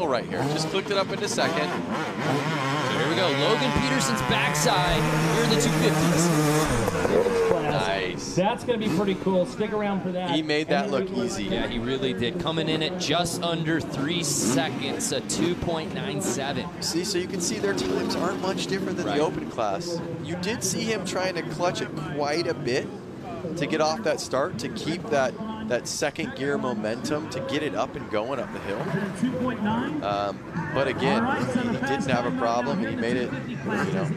right here. Just clicked it up into second. So here we go. Logan Peterson's backside here in the 250s. Nice. That's going to be pretty cool. Stick around for that. He made that look easy. Yeah, he really did. Coming in at just under 3 seconds, a 2.97. See, so you can see their times aren't much different than the open class. You did see him trying to clutch it quite a bit to get off that start, to keep that second gear momentum, to get it up and going up the hill. But again, he didn't have a problem, and he made it,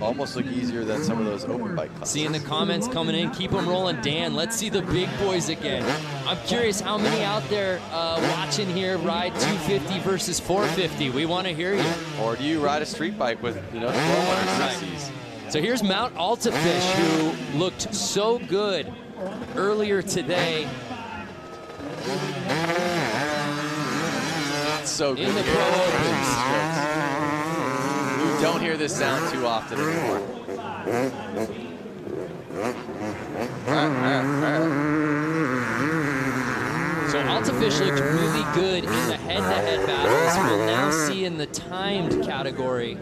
almost look easier than some of those open bike classes. Seeing the comments coming in, keep them rolling. Dan, let's see the big boys again. I'm curious how many out there watching here ride 250 versus 450. We want to hear you. Or do you ride a street bike with, 1200 cc's? So here's Mount Altafish, who looked so good earlier today. So good. In the Pro Opens. You don't hear this sound too often anymore. So Altafish looked really good in the head-to-head battles. We'll now see in the timed category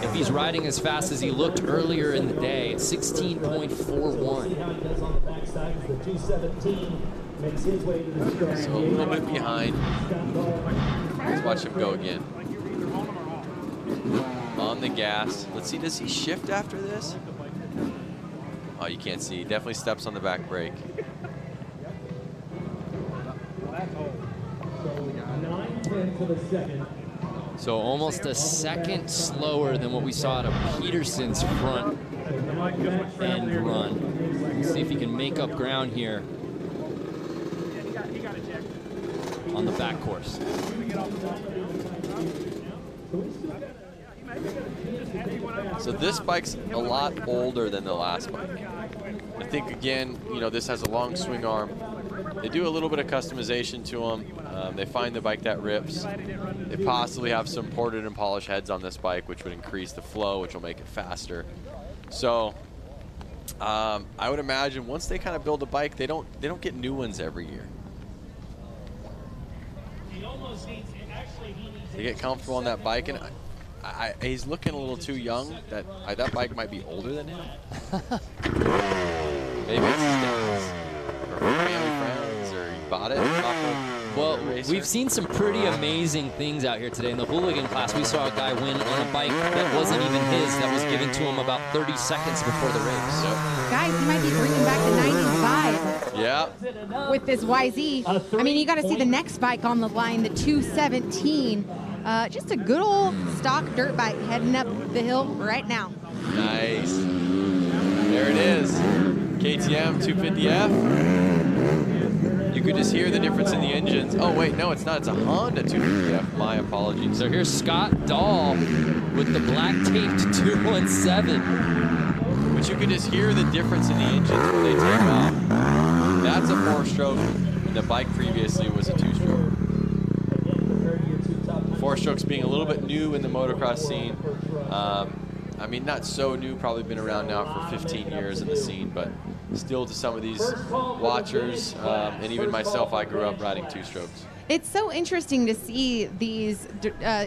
if he's riding as fast as he looked earlier in the day at 16.41. So a little bit behind. Let's watch him go again. On the gas. Let's see, does he shift after this? Oh, you can't see. He definitely steps on the back brake. So almost a second slower than what we saw at Peterson's front end run. Let's see if he can make up ground here on the back course. So this bike's a lot older than the last bike. I think, again, this has a long swing arm. They do a little bit of customization to them. They find the bike that rips. They possibly have some ported and polished heads on this bike, which would increase the flow, which will make it faster. So I would imagine once they kind of build a bike, they don't get new ones every year. They get comfortable on that bike, and he's looking a little too young. That bike might be older than him. Maybe it's his dad's or family friends, or he bought it off of. Well, we've seen some pretty amazing things out here today. In the hooligan class, we saw a guy win on a bike that wasn't even his, that was given to him about 30 seconds before the race. So. Guys, he might be bringing back the 90s vibe. Yeah. With this YZ. I mean, you got to see the next bike on the line, the 217. Just a good old stock dirt bike heading up the hill right now. Nice. There it is. KTM 250F. You could just hear the difference in the engines. Oh, wait, no, it's not. It's a Honda 250F. My apologies. So here's Scott Dahl with the black taped 217. But you could just hear the difference in the engines when they take off. That's a 4-stroke, and the bike previously was a 2-stroke. 4-strokes being a little bit new in the motocross scene. I mean, not so new, probably been around now for 15 years in the scene, but still to some of these watchers, and even myself, I grew up riding 2-strokes. It's so interesting to see these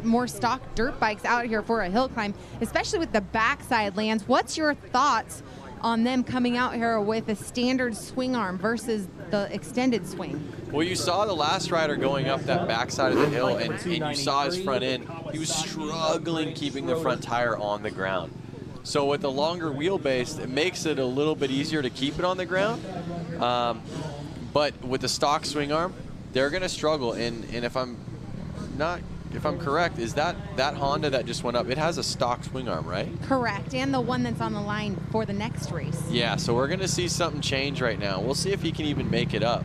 more stock dirt bikes out here for a hill climb, especially with the backside lands. What's your thoughts on them coming out here with a standard swing arm versus the extended swing? Well, you saw the last rider going up that backside of the hill, and you saw his front end. He was struggling keeping the front tire on the ground. So with the longer wheelbase, it makes it a little bit easier to keep it on the ground. But with the stock swing arm, they're going to struggle. And if I'm correct, is that Honda that just went up, it has a stock swing arm, right? Correct, and the one that's on the line for the next race. Yeah, so we're going to see something change right now. We'll see if he can even make it up.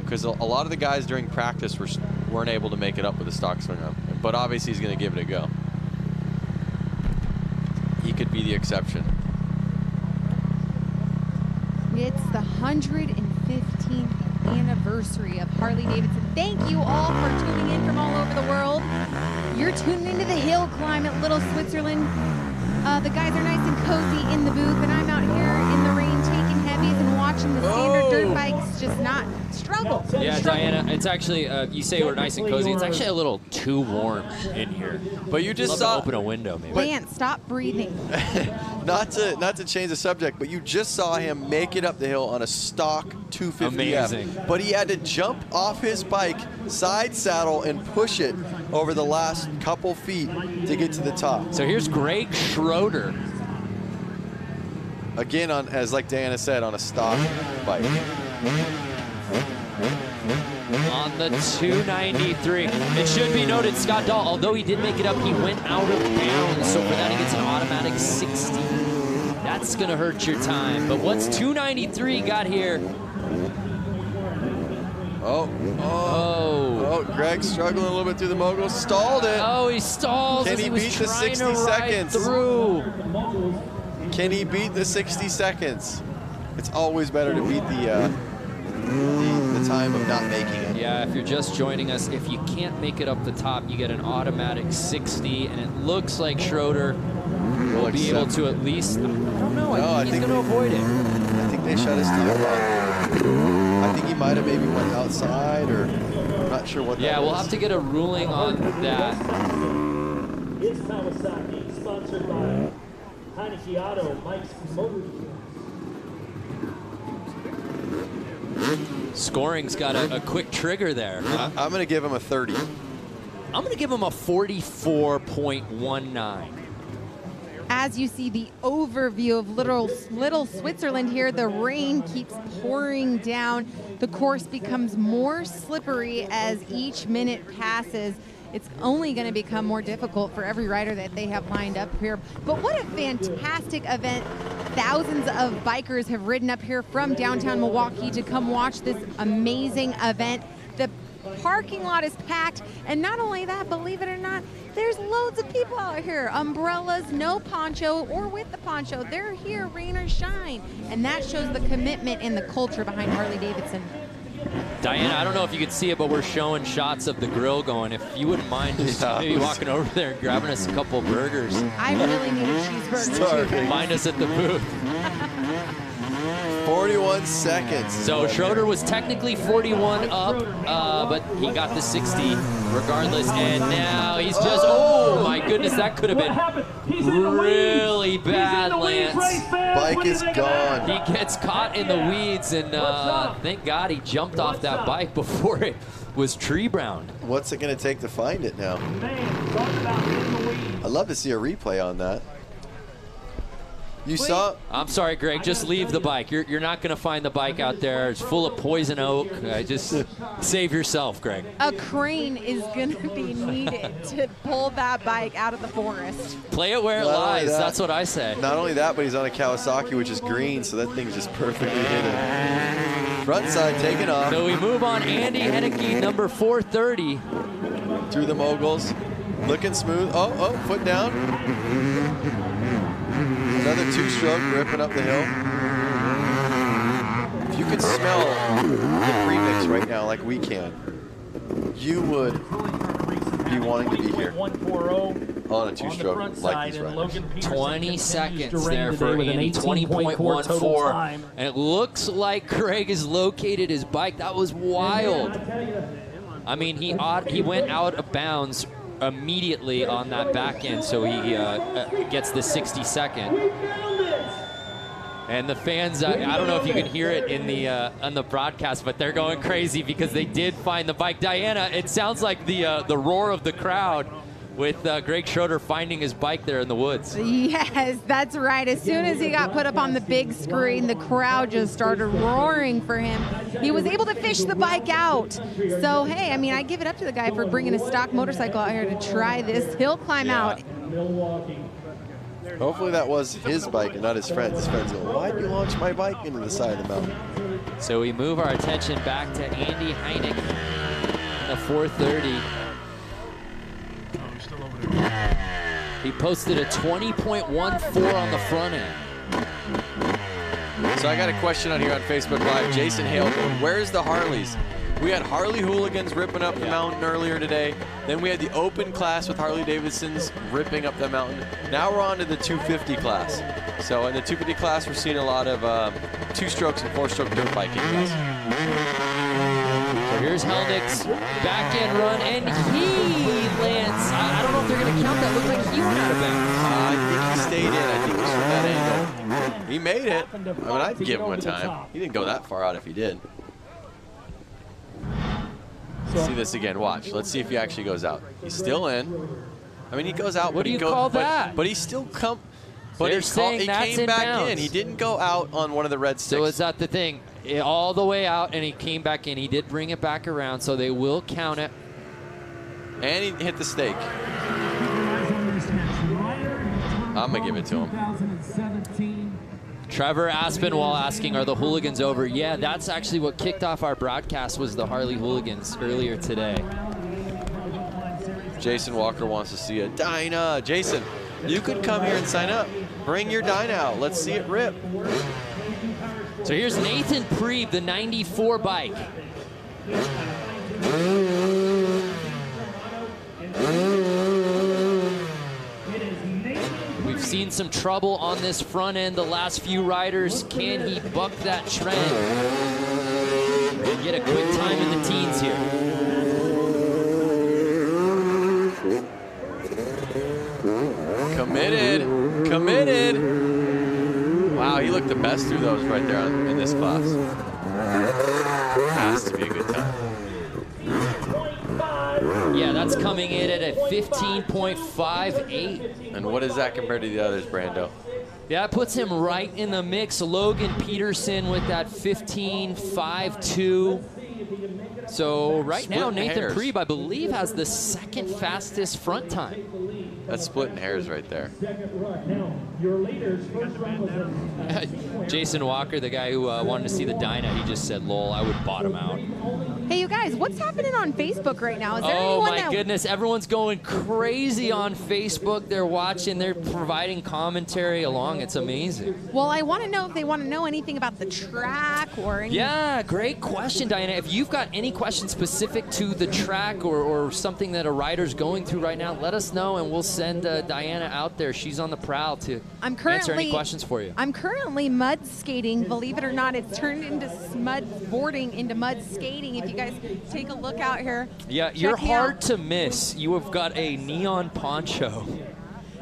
Because a lot of the guys during practice weren't able to make it up with a stock swing arm. But obviously he's going to give it a go. He could be the exception. It's the 115th anniversary of Harley-Davidson. Thank you all for tuning in from all over the world. You're tuning into the hill climb at Little Switzerland. The guys are nice and cozy in the booth, and I'm out here in the rain taking heavies and watching the standard dirt bikes just not struggle. Yeah, Diana, it's actually, you say we're nice and cozy. It's actually a little too warm in here. But you just Love saw. to open a window, maybe. Lance, stop breathing. not to change the subject, but you just saw him make it up the hill on a stock 250F. Amazing. But he had to jump off his bike, side saddle, and push it over the last couple feet to get to the top. So here's Greg Schroeder. Again, as like Diana said, on a stock bike. On the 293. It should be noted, Scott Dahl, although he did make it up, he went out of bounds. So for that, he gets an automatic 60. That's going to hurt your time. But what's 293 got here? Oh, Greg's struggling a little bit through the mogul. Stalled it. Oh, he stalls. Can he beat the 60 seconds? Through. Can he beat the 60 seconds? It's always better to beat the time of not making it. Yeah, if you're just joining us, if you can't make it up the top, you get an automatic 60, and it looks like Schroeder will be able to at least, I don't know, I think he's going to avoid it. I think they shut his time off. I think he might have maybe went outside, or I'm not sure what that Yeah, we'll is. have to get a ruling on that. It's Kawasaki, sponsored by Heineke Auto, Mike's Motor. Scoring's got a quick trigger there. I'm going to give him a 30. I'm going to give him a 44.19. As you see the overview of little Switzerland here, the rain keeps pouring down. The course becomes more slippery as each minute passes. It's only going to become more difficult for every rider that they have lined up here. But what a fantastic event. Thousands of bikers have ridden up here from downtown Milwaukee to come watch this amazing event. The parking lot is packed, and not only that, believe it or not, there's loads of people out here. Umbrellas, no poncho, or with the poncho. They're here, rain or shine. And that shows the commitment and the culture behind Harley-Davidson. Diana, I don't know if you can see it, but we're showing shots of the grill going. If you wouldn't mind just maybe walking over there and grabbing us a couple burgers. I really need a cheeseburger too. Find us at the booth. 41 seconds. So Schroeder was technically 41 up, but he got the 60 regardless. And now he's just, oh my goodness, that could have been really bad, Lance. Bike is gone. He gets caught in the weeds, and thank God he jumped off that bike before it was tree brown. What's it going to take to find it now? I'd love to see a replay on that. You saw? I'm sorry, Greg. Just leave the bike. You're not going to find the bike out there. It's full of poison oak. Just save yourself, Greg. A crane is going to be needed to pull that bike out of the forest. Play it where it lies. That's what I say. Not only that, but he's on a Kawasaki, which is green, so that thing's just perfectly hidden. Front side taken off. So we move on. Andy Heineke, number 430. Through the moguls. Looking smooth. Oh, foot down. Another two-stroke ripping up the hill. If you could smell the premix right now like we can, you would be wanting to be here on a two-stroke like these riders. 20 seconds there for Andy, 20.14. And it looks like Greg has located his bike. That was wild. I mean, he went out of bounds immediately on that back end, so he gets the 60-second. And the fans, I don't know if you can hear it in the on the broadcast, but they're going crazy because they did find the bike. Diana, it sounds like the roar of the crowd with Greg Schroeder finding his bike there in the woods. Yes, that's right. As soon as he got put up on the big screen, the crowd just started roaring for him. He was able to fish the bike out. So, hey, I mean, I give it up to the guy for bringing a stock motorcycle out here to try this hill climb out. Hopefully that was his bike and not his friend's. His friend's going, why'd you launch my bike into the side of the mountain? So we move our attention back to Andy Heineke in the 430. He posted a 20.14 on the front end. So I got a question on here on Facebook Live. Jason Hale going, where's the Harleys? We had Harley hooligans ripping up the mountain earlier today. Then we had the open class with Harley-Davidsons ripping up the mountain. Now we're on to the 250 class. So in the 250 class, we're seeing a lot of two-strokes and four-stroke dirt biking guys. Here's Helnick's back end run, and he lands. I don't know if they're going to count that. Looked like he went out of bounds. I think he stayed in. I think it was from that angle. He made it. I mean, I'd give him a time. He didn't go that far out if he did. See this again. Watch. Let's see if he actually goes out. He's still in. I mean, he goes out. What do you call that? But he still come. But They're he saying that's came back inbounds. in. He didn't go out on one of the red sticks. So is that the thing? All the way out, and he came back in. He did bring it back around, so they will count it. And he hit the stake. I'm going to give it to him. Trevor Aspinwall asking, are the hooligans over? Yeah, that's actually what kicked off our broadcast, was the Harley hooligans earlier today. Jason Walker wants to see a Dyna. Jason, you could come here and sign up. Bring your Dyna out. Let's see it rip. So here's Nathan Preeb, the 94 bike. We've seen some trouble on this front end the last few riders. Can he buck that trend and get a quick time in the teens here? Committed. Committed. Wow, he looked the best through those right there in this class. Has to be a good time. Yeah, that's coming in at a 15.58. And what is that compared to the others, Brando? Yeah, that puts him right in the mix. Logan Peterson with that 15.52. So right now, Nathan Preeb, I believe, has the second fastest front time. That's splitting hairs right there. Jason Walker, the guy who wanted to see the Dyna, he just said, lol, I would bottom out. Hey, you guys, what's happening on Facebook right now? Is there Oh anyone my goodness, everyone's going crazy on Facebook. They're watching, they're providing commentary along. It's amazing. Well, I want to know if they want to know anything about the track or any... Yeah, great question, Diana. If you've got any questions specific to the track or something that a rider's going through right now, let us know and we'll send Diana out there. She's on the prowl to answer any questions for you. I'm currently mud skating. Believe it or not, it's turned into mud boarding into mud skating. If you guys take a look out here. Yeah, you're hard to miss. You have got a neon poncho.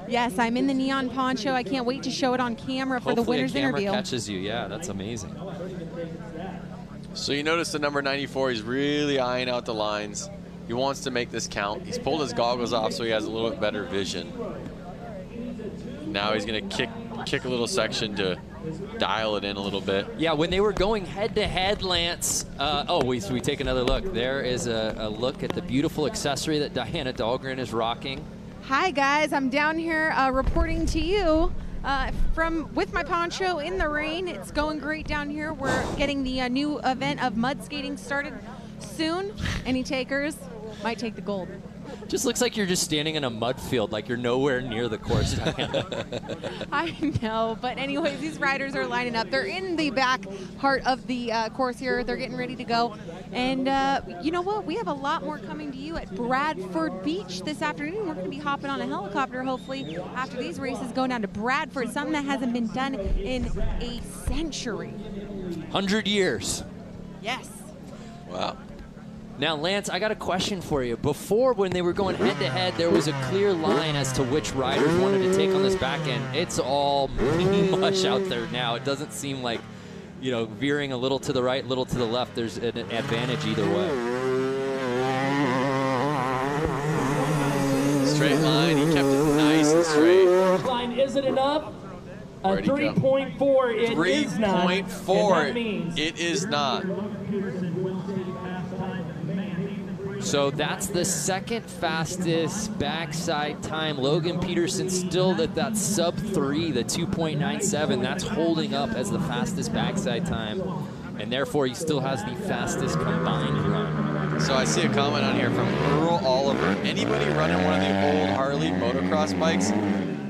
Yes, I'm in the neon poncho. I can't wait to show it on camera for the winner's interview. Hopefully a camera catches you. Yeah, that's amazing. So you notice the number 94, he's really eyeing out the lines. He wants to make this count. He's pulled his goggles off so he has a little bit better vision. Now he's going to kick a little section to dial it in a little bit. Yeah, when they were going head-to-head, Lance, we take another look. There is a look at the beautiful accessory that Diana Dahlgren is rocking. Hi, guys. I'm down here reporting to you with my poncho in the rain. It's going great down here. We're getting the new event of mud skating started soon. Any takers? Might take the gold. Just looks like you're just standing in a mud field, like you're nowhere near the course, Diana. I know, but anyways, these riders are lining up. They're in the back part of the course here. They're getting ready to go. And you know what? We have a lot more coming to you at Bradford Beach this afternoon. We're going to be hopping on a helicopter, hopefully, after these races, going down to Bradford, something that hasn't been done in a century. 100 years. Yes. Wow. Now, Lance, I got a question for you. Before, when they were going head-to-head, there was a clear line as to which riders wanted to take on this back end. It's all mush out there now. It doesn't seem like, you know, veering a little to the right, little to the left, there's an advantage either way. Straight line. He kept it nice and straight. Line isn't enough. A 3.4. It is not. 3.4. It is not. So that's the second fastest backside time. Logan Peterson still at that sub-3, the 2.97. That's holding up as the fastest backside time. And therefore, he still has the fastest combined run. So I see a comment on here from Earl Oliver. Anybody running one of the old Harley motocross bikes?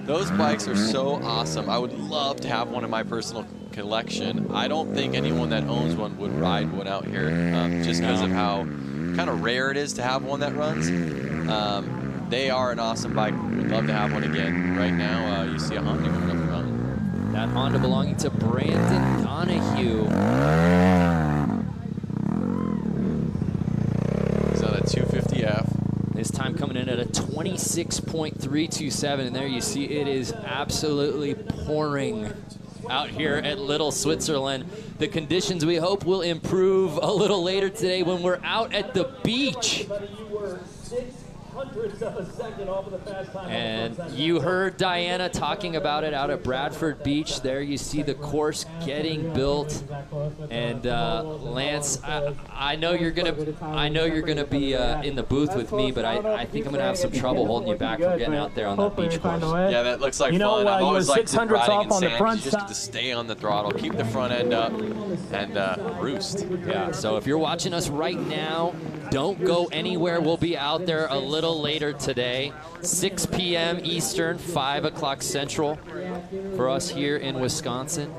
Those bikes are so awesome. I would love to have one in my personal collection. I don't think anyone that owns one would ride one out here just because of how kind of rare it is to have one that runs. They are an awesome bike. Would love to have one again. Right now, you see a Honda coming up around. That Honda belonging to Brandon Donahue. running at a 26.327, and there you see it is absolutely pouring out here at Little Switzerland. The conditions we hope will improve a little later today when we're out at the beach. And you heard Diana talking about it out at Bradford Beach. There you see the course getting built. And Lance, I know you're gonna be in the booth with me, but I think I'm gonna have some trouble holding you back from getting out there on that beach course. Yeah, that looks like fun. I've always liked riding in sand. You just get to stay on the throttle, keep the front end up, and roost. Yeah. So if you're watching us right now, don't go anywhere. We'll be out there a little later today, 6 p.m. Eastern, 5 o'clock Central for us here in Wisconsin.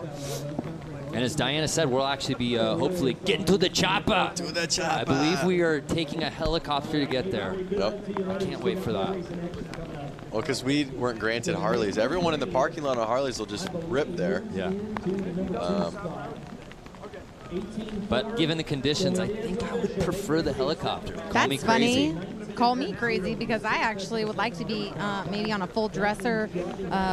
And as Diana said, we'll actually be hopefully getting to the chopper. To the chopper. I believe we are taking a helicopter to get there. Yep. I can't wait for that. Well, because we weren't granted Harleys. Everyone in the parking lot on Harleys will just rip there. Yeah. But given the conditions, I think I would prefer the helicopter. Call me That's crazy. funny. Call me crazy because I actually would like to be maybe on a full dresser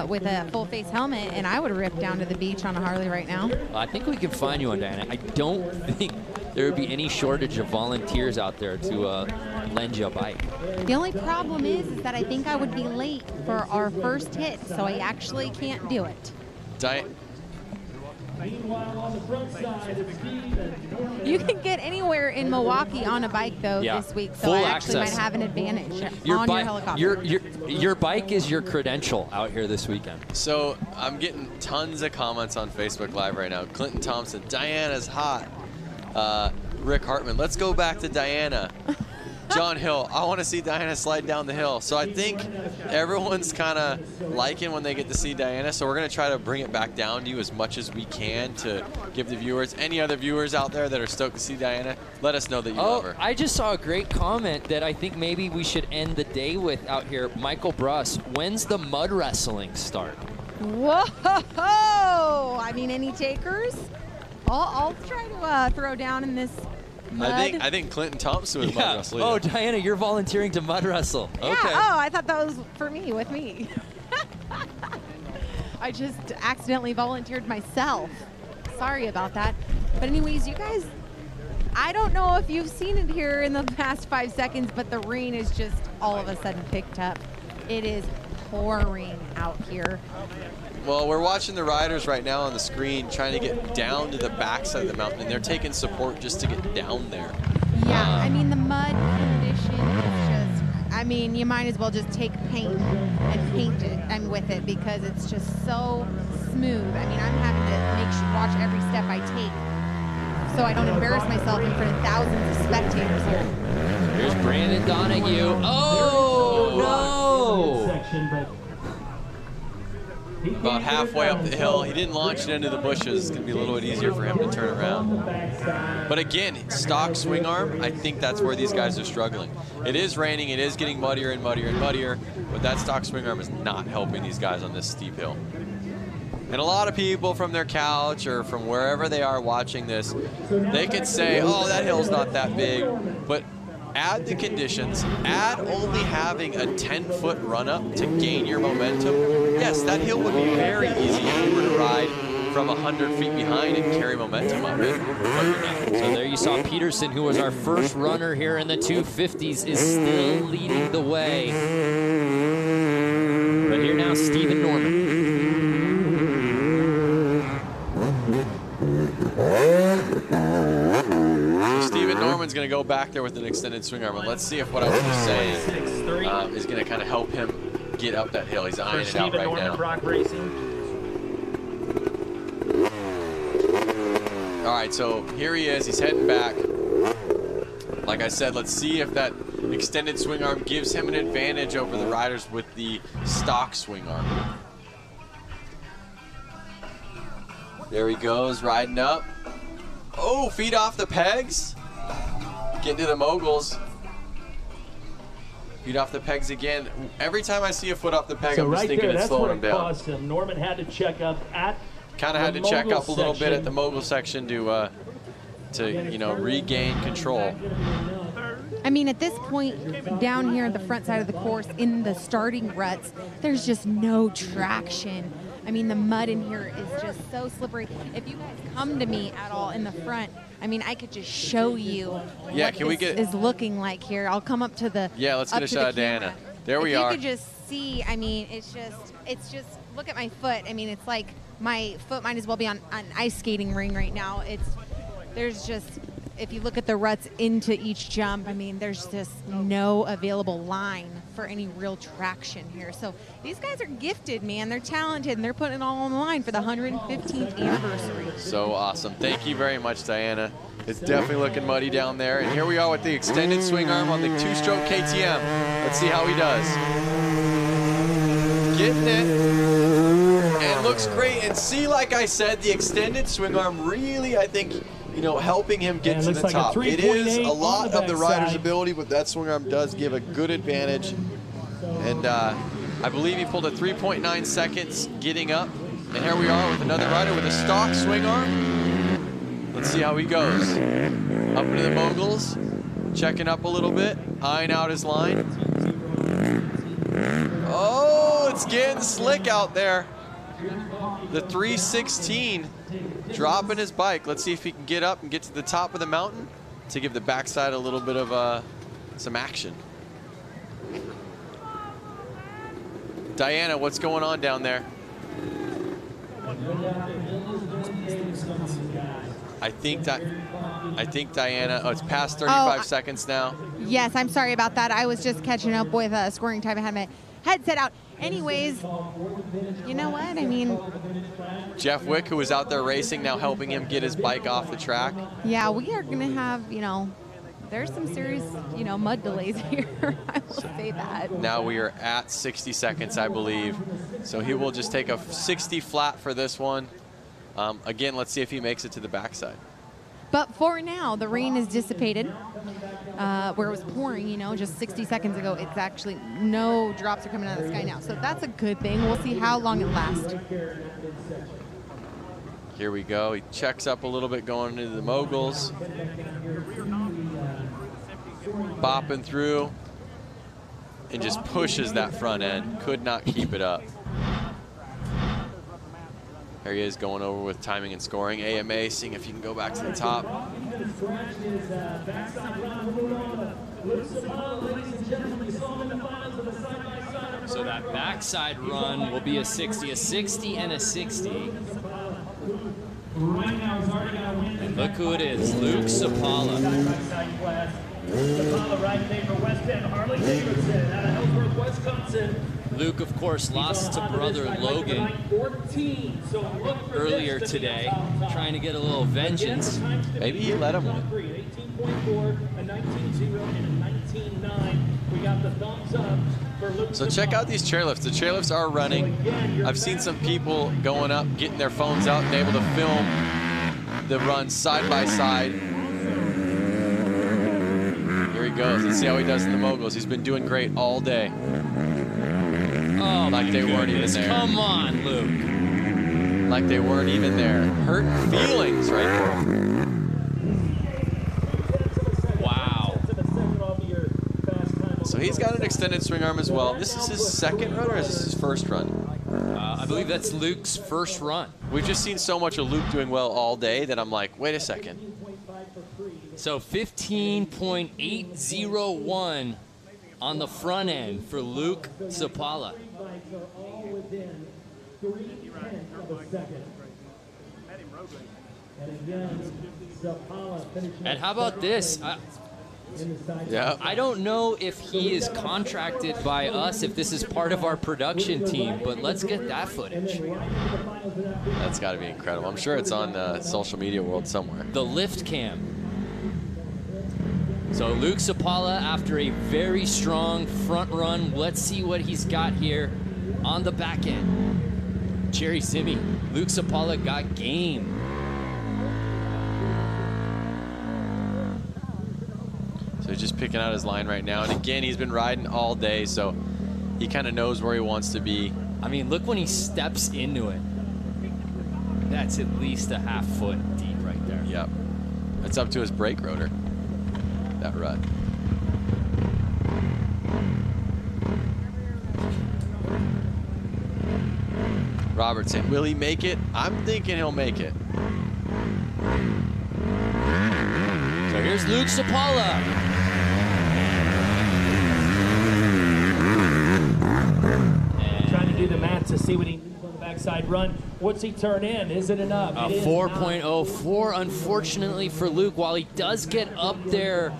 with a full face helmet, and I would rip down to the beach on a Harley right now. I think we can find you on Diana. I don't think there would be any shortage of volunteers out there to lend you a bike. The only problem is that I think I would be late for our first hit, so I actually can't do it. You can get anywhere in Milwaukee on a bike though this week, so Full I actually access. might have an advantage on your helicopter. Your bike is your credential out here this weekend. So I'm getting tons of comments on Facebook Live right now. Clinton Thompson, Diana's hot. Rick Hartman, let's go back to Diana. John Hill, I want to see Diana slide down the hill. So I think everyone's kind of liking when they get to see Diana. So we're going to try to bring it back down to you as much as we can to give the viewers, any other viewers out there that are stoked to see Diana, let us know that you love her. I just saw a great comment that I think maybe we should end the day with out here. Michael Bruss, when's the mud wrestling start? Whoa! I mean, any takers? I'll try to throw down in this mud. I think Clinton Thompson was mud wrestling. Oh, Diana, you're volunteering to mud wrestle. Yeah. Okay. Oh, I thought that was for me, with me. I just accidentally volunteered myself. Sorry about that. But anyways, you guys, I don't know if you've seen it here in the past 5 seconds, but the rain is just all of a sudden picked up. It is pouring out here. Well, we're watching the riders right now on the screen trying to get down to the backside of the mountain, and they're taking support just to get down there. Yeah, I mean, the mud condition is just, I mean, you might as well just take paint and paint it with it because it's just so smooth. I mean, I'm having to watch every step I take so I don't embarrass myself in front of thousands of spectators here. Here's Brandon Donahue. Oh, no! About halfway up the hill. He didn't launch it into the bushes. It's going to be a little bit easier for him to turn around. But again, stock swing arm, I think that's where these guys are struggling. It is raining. It is getting muddier and muddier and muddier. But that stock swing arm is not helping these guys on this steep hill. And a lot of people from their couch or from wherever they are watching this, they could say, oh, that hill's not that big. But add the conditions, add only having a 10-foot run-up to gain your momentum. Yes, that hill would be very easy if you were to ride from 100 feet behind and carry momentum up it. So there you saw Peterson, who was our first runner here in the 250s, is still leading the way. But here now, Stephen Norman. Stephen Norman's going to go back there with an extended swing arm, and let's see if what I was just saying is going to kind of help him get up that hill. He's eyeing it out right now. All right, so here he is. He's heading back. Like I said, let's see if that extended swing arm gives him an advantage over the riders with the stock swing arm. There he goes, riding up. Oh, feet off the pegs. Getting to the moguls. Feet off the pegs again. Every time I see a foot off the peg, I'm just thinking it's slowing him down. Cost him. Norman had to check up at kind of had to check up a little bit at the mogul section to you know, regain control. I mean, at this point, down here at the front side of the course, in the starting ruts, there's just no traction. I mean, the mud in here is just so slippery. If you guys come to me at all in the front, I mean, I could just show you what this is looking like here. I'll come up to the let's get a shot of Diana. There we are. You could just see, I mean, it's just, look at my foot. I mean, it's like my foot might as well be on an ice skating ring right now. There's just, if you look at the ruts into each jump, I mean, there's just no available line for any real traction here. So these guys are gifted, man. They're talented, and they're putting it all on the line for the 115th anniversary. So awesome. Thank you very much, Diana. It's definitely looking muddy down there. And here we are with the extended swing arm on the 2-stroke KTM. Let's see how he does. Getting it. And looks great. And see, like I said, the extended swing arm really, I think, helping him get to the top. It is a lot of the rider's ability, but that swing arm does give a good advantage. And I believe he pulled a 3.9 seconds getting up. And here we are with another rider with a stock swing arm. Let's see how he goes. Up into the moguls, checking up a little bit, eyeing out his line. Oh, it's getting slick out there. The 316 dropping his bike. Let's see if he can get up and get to the top of the mountain to give the backside a little bit of some action. Diana, what's going on down there? I think Diana, it's past 35 seconds now. Yes, I'm sorry about that. I was just catching up with scoring time. I had my headset out. Anyways, you know what? I mean, Jeff Wick, who was out there racing, now helping him get his bike off the track. Yeah, we are going to have, there's some serious, mud delays here. I will say that. Now we are at 60 seconds, I believe. So he will just take a 60 flat for this one. Again, let's see if he makes it to the backside. But for now, the rain is dissipated. Where it was pouring, just 60 seconds ago, it's actually no drops are coming out of the sky now. So that's a good thing. We'll see how long it lasts. Here we go. He checks up a little bit going into the moguls. Bopping through and just pushes that front end. Could not keep it up. There he is going over with timing and scoring. AMA, seeing if he can go back to the top. So that backside run will be a 60 and a 60. And look who it is, Luke Sapala. Sapala riding today for West End, Harley-Davidson out of Ellsworth, Wisconsin. Luke, of course, lost to brother Logan earlier today, trying to get a little vengeance. Maybe he let him win. 18.4, a 19.0, and a 19.9. We got the thumbs up for Luke. So check out these chairlifts. The chairlifts are running. I've seen some people going up, getting their phones out and able to film the run side by side. Here he goes. Let's see how he does in the moguls. He's been doing great all day. Oh, like they weren't even there. Come on, Luke. Like they weren't even there. Hurt feelings right there. Wow. So he's got an extended swing arm as well. This is his second run, or is this his first run? I believe that's Luke's first run. We've just seen so much of Luke doing well all day that I'm like, wait a second. So 15.801 on the front end for Luke Sapala. And how about this? Yeah. I don't know if he is contracted by us, if this is part of our production team, but let's get that footage. That's got to be incredible. I'm sure it's on social media world somewhere. The lift cam. So Luke Sapala, after a very strong front run, let's see what he's got here on the back end. Cherry Simi, Luke Sapala got game. So he's just picking out his line right now. And again, he's been riding all day, so he kind of knows where he wants to be. I mean, look when he steps into it. That's at least a half foot deep right there. Yep. It's up to his brake rotor, that rut. Robertson. Will he make it? I'm thinking he'll make it. So here's Luke Sapala. Trying to do the math to see what he needs on the backside run. What's he turn in? Is it enough? A 4.04, unfortunately for Luke. While he does get up there,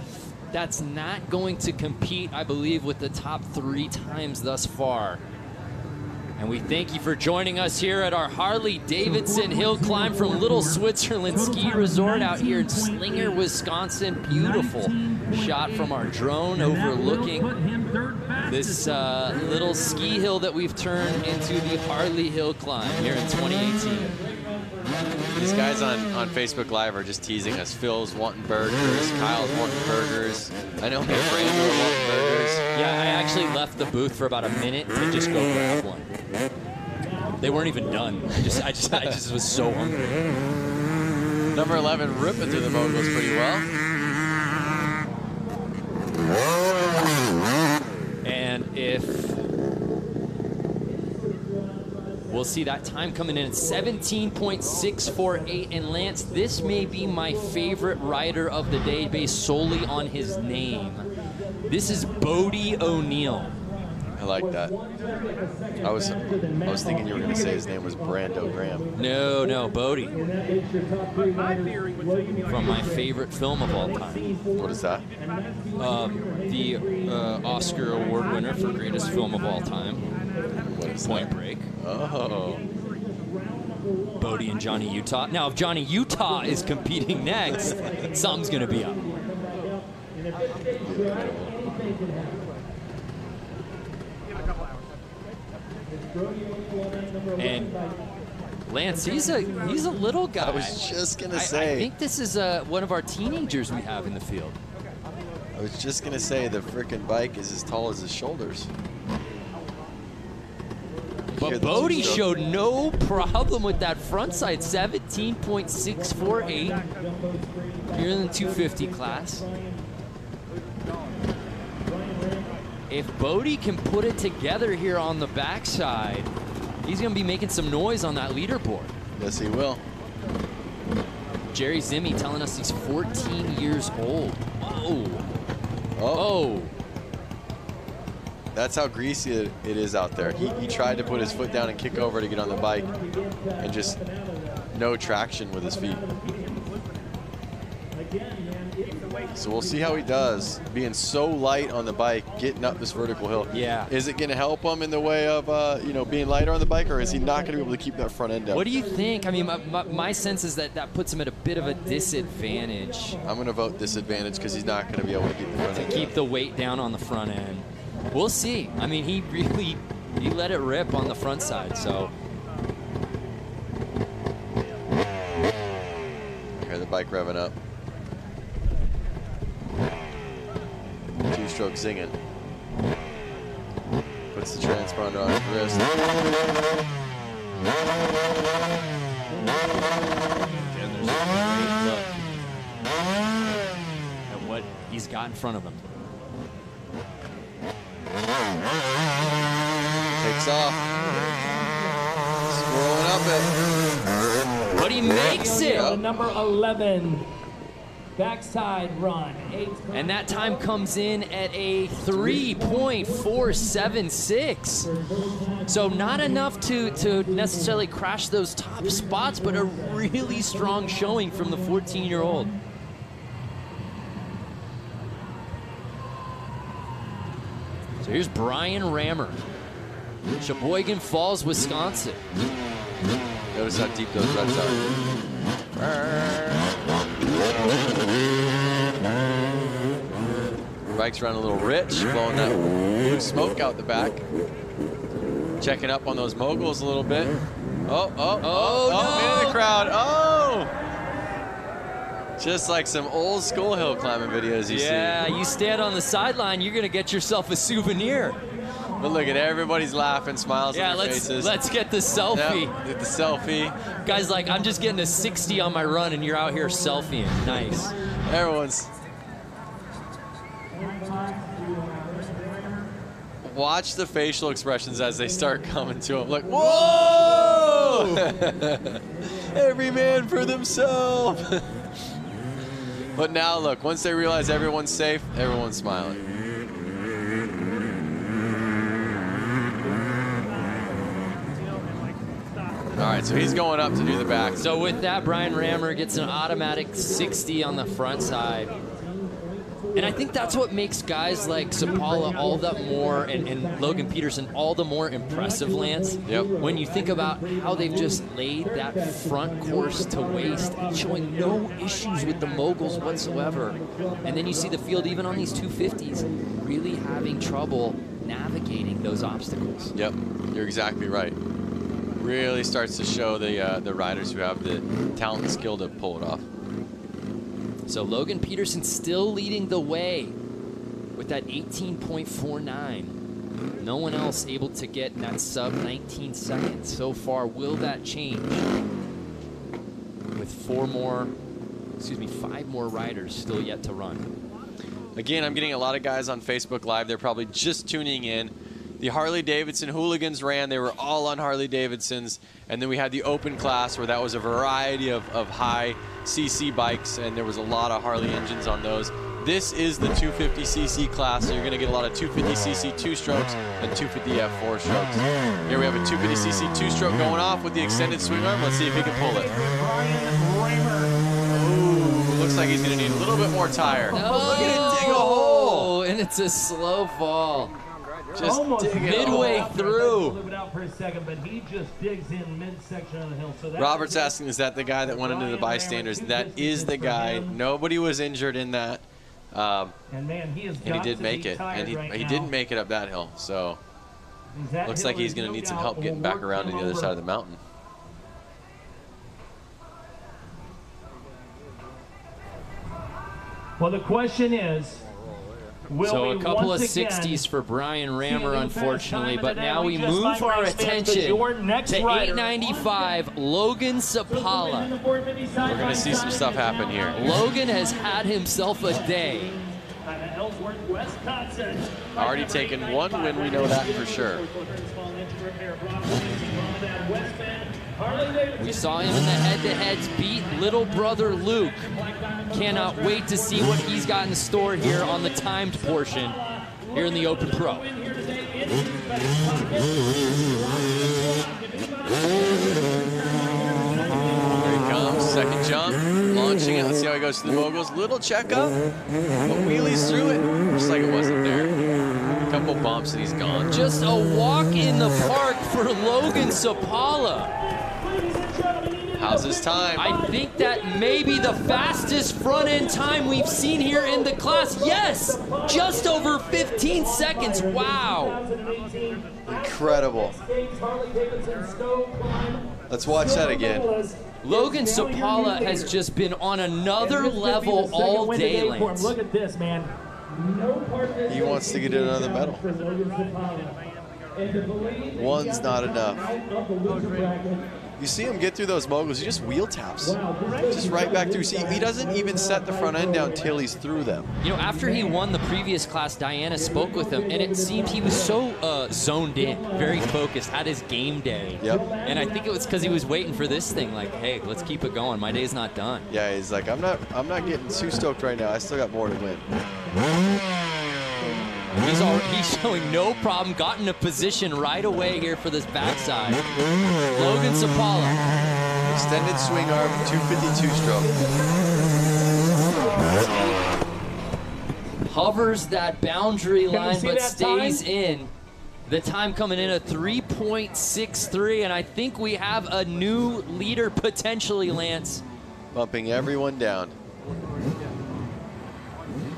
that's not going to compete, I believe, with the top 3 times thus far. And we thank you for joining us here at our Harley-Davidson hill climb from Little Switzerland Ski Resort out here in Slinger, Wisconsin. Beautiful shot from our drone overlooking this little ski hill that we've turned into the Harley Hill Climb here in 2018. These guys on Facebook Live are just teasing us. Phil's wanting burgers, Kyle's wanting burgers. I know my friends are wanting burgers. Yeah, I actually left the booth for about a minute to just go grab one. They weren't even done. I just was so hungry. Number 11 ripping through the moguls pretty well. And if we'll see that time coming in at 17.648. And Lance, this may be my favorite rider of the day based solely on his name. This is Bodie O'Neill. I like that. I was thinking you were going to say his name was Brando Graham. No, Bodie. From my favorite film of all time. What is that? The Oscar Award winner for greatest film of all time. What is Point that? Break. Oh. Bodie and Johnny Utah. Now, if Johnny Utah is competing next, something's going to be up. And Lance, he's a little guy. I was just gonna say. I think this is one of our teenagers we have in the field. I was just gonna say the frickin' bike is as tall as his shoulders. But Bodie showed no problem with that front side, 17.648 here in the 250 class. If Bodie can put it together here on the backside, he's going to be making some noise on that leaderboard. Yes, he will. Jerry Zimmy telling us he's 14 years old. Whoa. Oh. That's how greasy it is out there. He tried to put his foot down and kick over to get on the bike and just no traction with his feet. So we'll see how he does, being so light on the bike, getting up this vertical hill. Yeah. Is it going to help him in the way of, being lighter on the bike, or is he not going to be able to keep that front end up? What do you think? I mean, my sense is that puts him at a bit of a disadvantage. I'm going to vote disadvantage because he's not going to be able to keep the front end Keep up. the weight down on the front end. We'll see. I mean, he let it rip on the front side, so. Hear the bike revving up. Two-stroke zinging. Puts the transponder on his wrist. And there's a great look at what he's got in front of him. Takes off. Swirling up it. But he makes it. The number 11 backside run. And that time comes in at a 3.476. So not enough to necessarily crash those top spots, but a really strong showing from the 14-year-old. So here's Brian Rammer, Sheboygan Falls, Wisconsin. Notice how deep those ruts are. Bike's running a little rich, blowing that blue smoke out the back. Checking up on those moguls a little bit. Oh, no. in the crowd. Oh! Just like some old school hill climbing videos you see. Yeah, you stand on the sideline, you're going to get yourself a souvenir. But look at everybody's laughing, smiles on their let's faces. let's get the selfie. Yep, get the selfie. Guys, like, I'm just getting a 60 on my run, and you're out here selfieing. Nice. Everyone's. watch the facial expressions as they start coming to him. Like, whoa! Every man for themselves. But now, look, once they realize everyone's safe, everyone's smiling. All right, so he's going up to do the back. So with that, Brian Rammer gets an automatic 60 on the front side. And I think that's what makes guys like Sapala all that more, and Logan Peterson all the more impressive, Lance. Yep. When you think about how they've just laid that front course to waste, showing no issues with the moguls whatsoever. And then you see the field, even on these 250s, really having trouble navigating those obstacles. Yep, you're exactly right. Really starts to show the riders who have the talent and skill to pull it off. So Logan Peterson still leading the way with that 18.49. No one else able to get that sub 19 seconds so far. Will that change with 5 more riders still yet to run? Again, I'm getting a lot of guys on Facebook Live. They're probably just tuning in. The Harley-Davidson hooligans ran. They were all on Harley-Davidsons. And then we had the open class where that was a variety of high CC bikes, and there was a lot of Harley engines on those. This is the 250cc class, so you're going to get a lot of 250cc 2-strokes and 250F 4-strokes. Here we have a 250cc 2-stroke going off with the extended swing arm. Let's see if he can pull it. Ooh, looks like he's going to need a little bit more tire. Oh, look at it dig a hole. And it's a slow fall. Just midway through. Out for a second, but he just digs in midsection of the hill. So Robert's asking, is that the guy that went into the bystanders? That is the guy. Nobody was injured in that. And man, he did make it. And he didn't make it up that hill. So looks like he's going to need some help getting back around to the other side of the mountain. Well, the question is, so a couple of 60s for Brian Rammer, unfortunately, but now we move our attention to 895, Logan Sapala. We're going to see some stuff happen here. Logan has had himself a day. Already taken one win, we know that for sure. We saw him in the head-to-heads beat little brother Luke. Cannot wait to see what he's got in store here on the timed portion here in the Open Pro. Here he comes, second jump, launching it. Let's see how he goes to the moguls. Little checkup, but wheelies through it, just like it wasn't there. A couple bumps and he's gone. Just a walk in the park for Logan Sapala. How's his time? I think that may be the fastest front-end time we've seen here in the class. Yes, just over 15 seconds. Wow. Incredible. Let's watch that again. Logan Sapala has just been on another level all day, Lance. Look at this, man. He wants to get another medal. One's not enough. You see him get through those moguls, he just wheel taps. Just right back through. See, he doesn't even set the front end down till he's through them. You know, after he won the previous class, Diana spoke with him, and it seemed he was so zoned in, very focused, had his game day. Yep. And I think it was because he was waiting for this thing, like, hey, let's keep it going. My day's not done. Yeah, he's like, I'm not getting too stoked right now. I still got more to win. He's showing no problem, got in a position right away here for this backside. Logan Sapala. Extended swing arm, 252 stroke. Hovers that boundary line, but stays time? in. The time coming in at 3.63, and I think we have a new leader potentially, Lance. Bumping everyone down.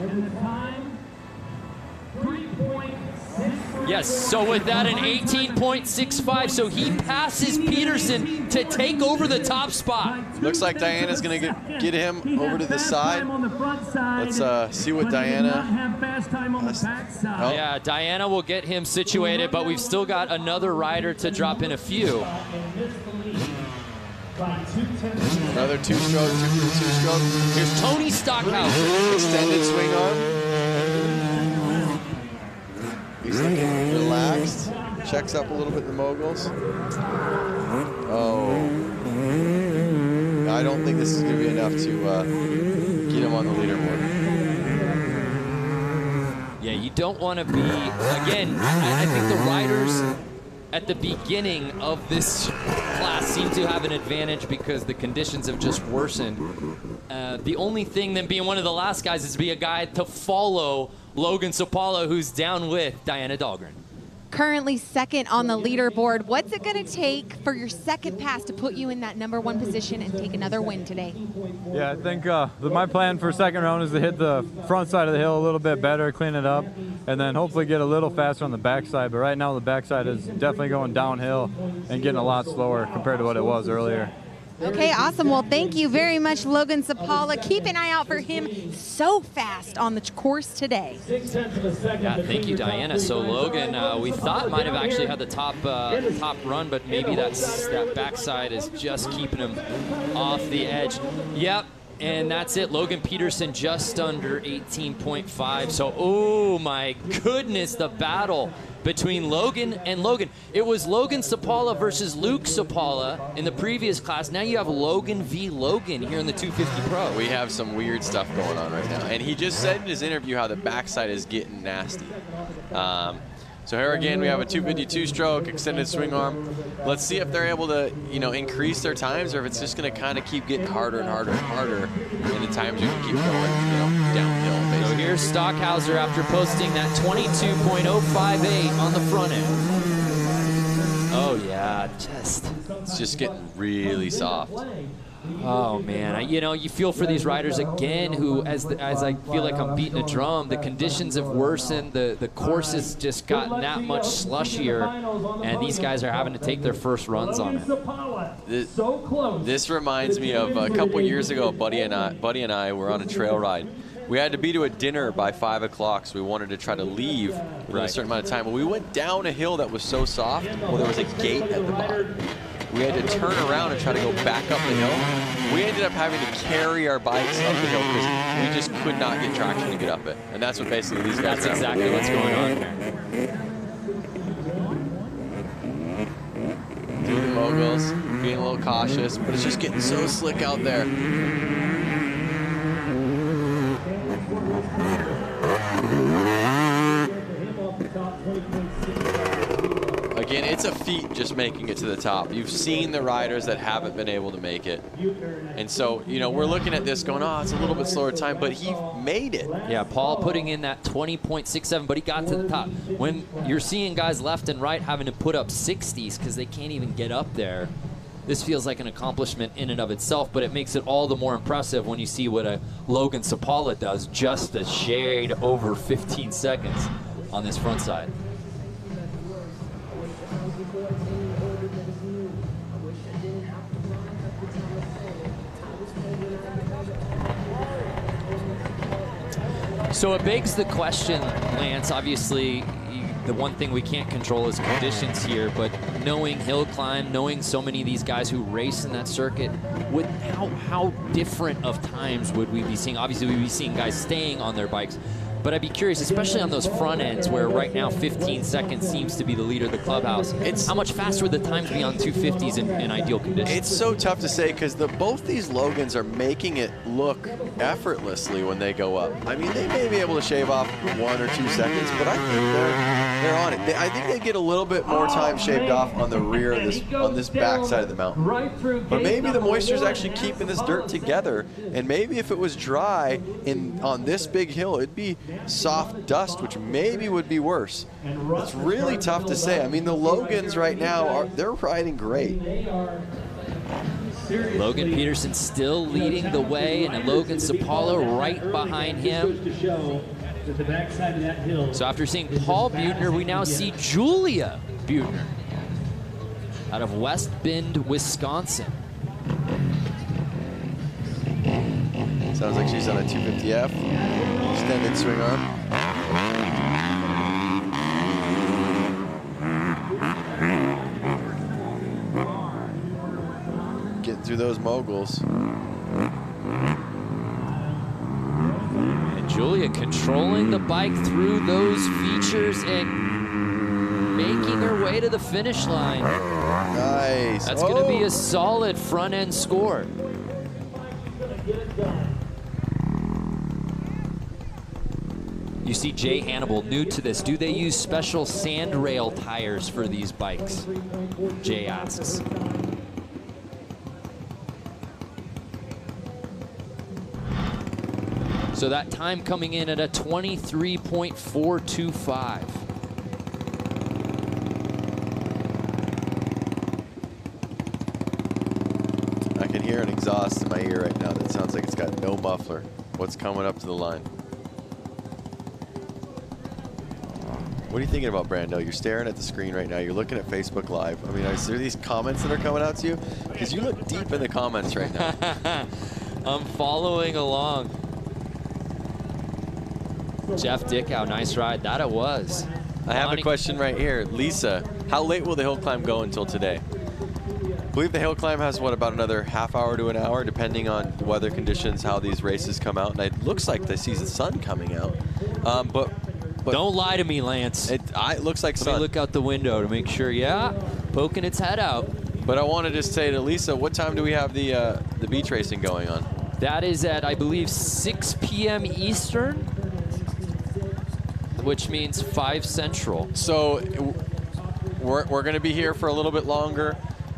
And the time, 3.63. Yes, so with that, an 18.65, so he passes Peterson to take over the top spot. Looks like Diana's going to get him over to the side. Let's see what Diana has. Oh. Yeah, Diana will get him situated, but we've still got another rider to drop in a few. Another 2-stroke, 2-stroke. Here's Tony Stockhouse. Extended swing arm. He's looking relaxed. Checks up a little bit in the moguls. Oh. I don't think this is going to be enough to get him on the leaderboard. Yeah, you don't want to be, again, I think the riders at the beginning of this class seem to have an advantage because the conditions have just worsened. The only thing then being one of the last guys is to be a guy to follow Logan Sapala, who's down with Diana Dahlgren. Currently second on the leaderboard. What's it going to take for your second pass to put you in that #1 position and take another win today? Yeah, I think my plan for second round is to hit the front side of the hill a little bit better, clean it up, and then hopefully get a little faster on the backside. But right now the backside is definitely going downhill and getting a lot slower compared to what it was earlier. Okay, awesome. Well, thank you very much, Logan Sapala. Keep an eye out for him so fast on the course today. Yeah, thank you, Diana. So Logan, we thought might have actually had the top run, but maybe that backside is just keeping him off the edge. Yep. And that's it. Logan Peterson just under 18.5. So, oh my goodness, the battle between Logan and Logan. It was Logan Sapala versus Luke Sapala in the previous class. Now you have Logan v. Logan here in the 250 Pro. We have some weird stuff going on right now. And he just said in his interview how the backside is getting nasty. So here again, we have a 252 stroke, extended swing arm. Let's see if they're able to, increase their times, or if it's just going to kind of keep getting harder and harder and harder, and the times are going to keep going, downhill. Basically. So here's Stockhauser after posting that 22.058 on the front end. Oh yeah, it's just getting really soft. Oh man, you feel for these riders again who, as I feel like I'm beating a drum, the conditions have worsened, the course has just gotten that much slushier, and these guys are having to take their first runs on it. This reminds me of a couple years ago, Buddy and I were on a trail ride. We had to be to a dinner by 5 o'clock, so we wanted to try to leave within a certain amount of time. But we went down a hill that was so soft, well, there was a gate at the bottom. We had to turn around and try to go back up the hill. We ended up having to carry our bikes up the hill because we just could not get traction to get up it. And that's what basically these guys That's exactly what's going on here. Through the moguls, being a little cautious, but it's just getting so slick out there. Again, it's a feat just making it to the top. You've seen the riders that haven't been able to make it. And so, we're looking at this going, oh, it's a little bit slower time, but he made it. Yeah, Paul putting in that 20.67, but he got to the top. When you're seeing guys left and right having to put up 60s because they can't even get up there, this feels like an accomplishment in and of itself, but it makes it all the more impressive when you see what a Logan Sapala does, just a shade over 15 seconds on this front side. So it begs the question, Lance, obviously the one thing we can't control is conditions here, but knowing hill climb, knowing so many of these guys who race in that circuit, how different of times would we be seeing? Obviously we'd be seeing guys staying on their bikes, but I'd be curious, especially on those front ends where right now 15 seconds seems to be the leader of the clubhouse. How much faster would the times be on 250s in ideal conditions? It's so tough to say because both these Logans are making it look effortlessly when they go up. I mean, they may be able to shave off 1 or 2 seconds, but I think they're on it. I think they get a little bit more time shaved off on the rear of this back side of the mountain. But maybe the moisture is actually keeping this dirt together, and maybe if it was dry on this big hill, it'd be soft dust, which maybe would be worse. It's really tough to say. I mean, the Logans right now, they're riding great. Logan Peterson still leading the way, and Logan Sapala right behind him. So after seeing Paul Buettner, we now see Julia Buettner out of West Bend, Wisconsin. Sounds like she's on a 250F. Extended swing arm. Getting through those moguls. And Julia controlling the bike through those features, and making their way to the finish line. Nice. That's going to be a solid front end score. You see Jay Hannibal, new to this. Do they use special sand rail tires for these bikes? Jay asks. So that time coming in at a 23.425. I can hear an exhaust in my ear right now that sounds like it's got no muffler. What's coming up to the line? What are you thinking about, Brando? You're staring at the screen right now. You're looking at Facebook Live. I mean, is there these comments that are coming out to you? Because you look deep in the comments right now. I'm following along. Jeff Dickow, nice ride. That it was. I have a question right here. Lisa, how late will the hill climb go until today? I believe the hill climb has, what, about another half hour to an hour, depending on the weather conditions, how these races come out. And it looks like they see the sun coming out. But don't lie to me, Lance. It looks like sun. Let me look out the window to make sure. Yeah, poking its head out. But I want to just say to Lisa, what time do we have the beach racing going on? That is at, I believe, 6 p.m. Eastern, which means 5 Central. So we're going to be here for a little bit longer.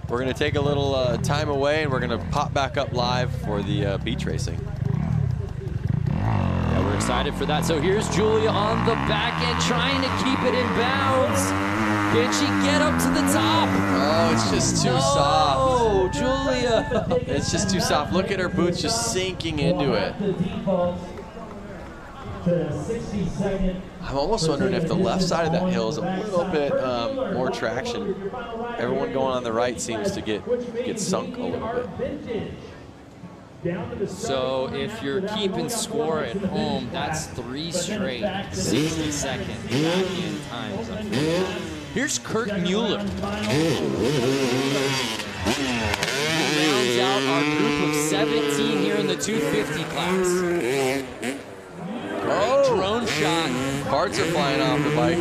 We're going to take a little time away, and we're going to pop back up live for the beach racing. Yeah, we're excited for that. So here's Julia on the back end, trying to keep it in bounds. Can she get up to the top? Oh, it's just too soft. Oh, Julia. It's just too soft. Look at her boots just sinking into it. I'm almost wondering if the left side of that hill is a little bit more traction. Everyone going on the right seems to get sunk a little bit. So if you're keeping score at home, that's 3 straight 60-second back-end times. Here's Kurt Mueller. Rounds out our group of 17 here in the 250 class. Great drone shot. Parts are flying off the bike.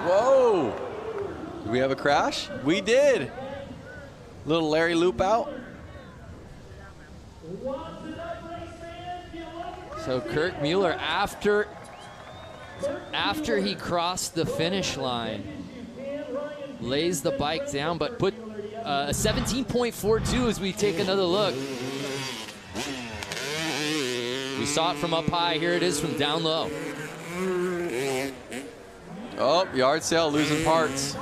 Whoa! Do we have a crash? We did. Little Larry loop out. So Kurt Mueller, after he crossed the finish line, lays the bike down, but put a 17.42 as we take another look. We saw it from up high. Here it is from down low. Oh, yard sale losing parts.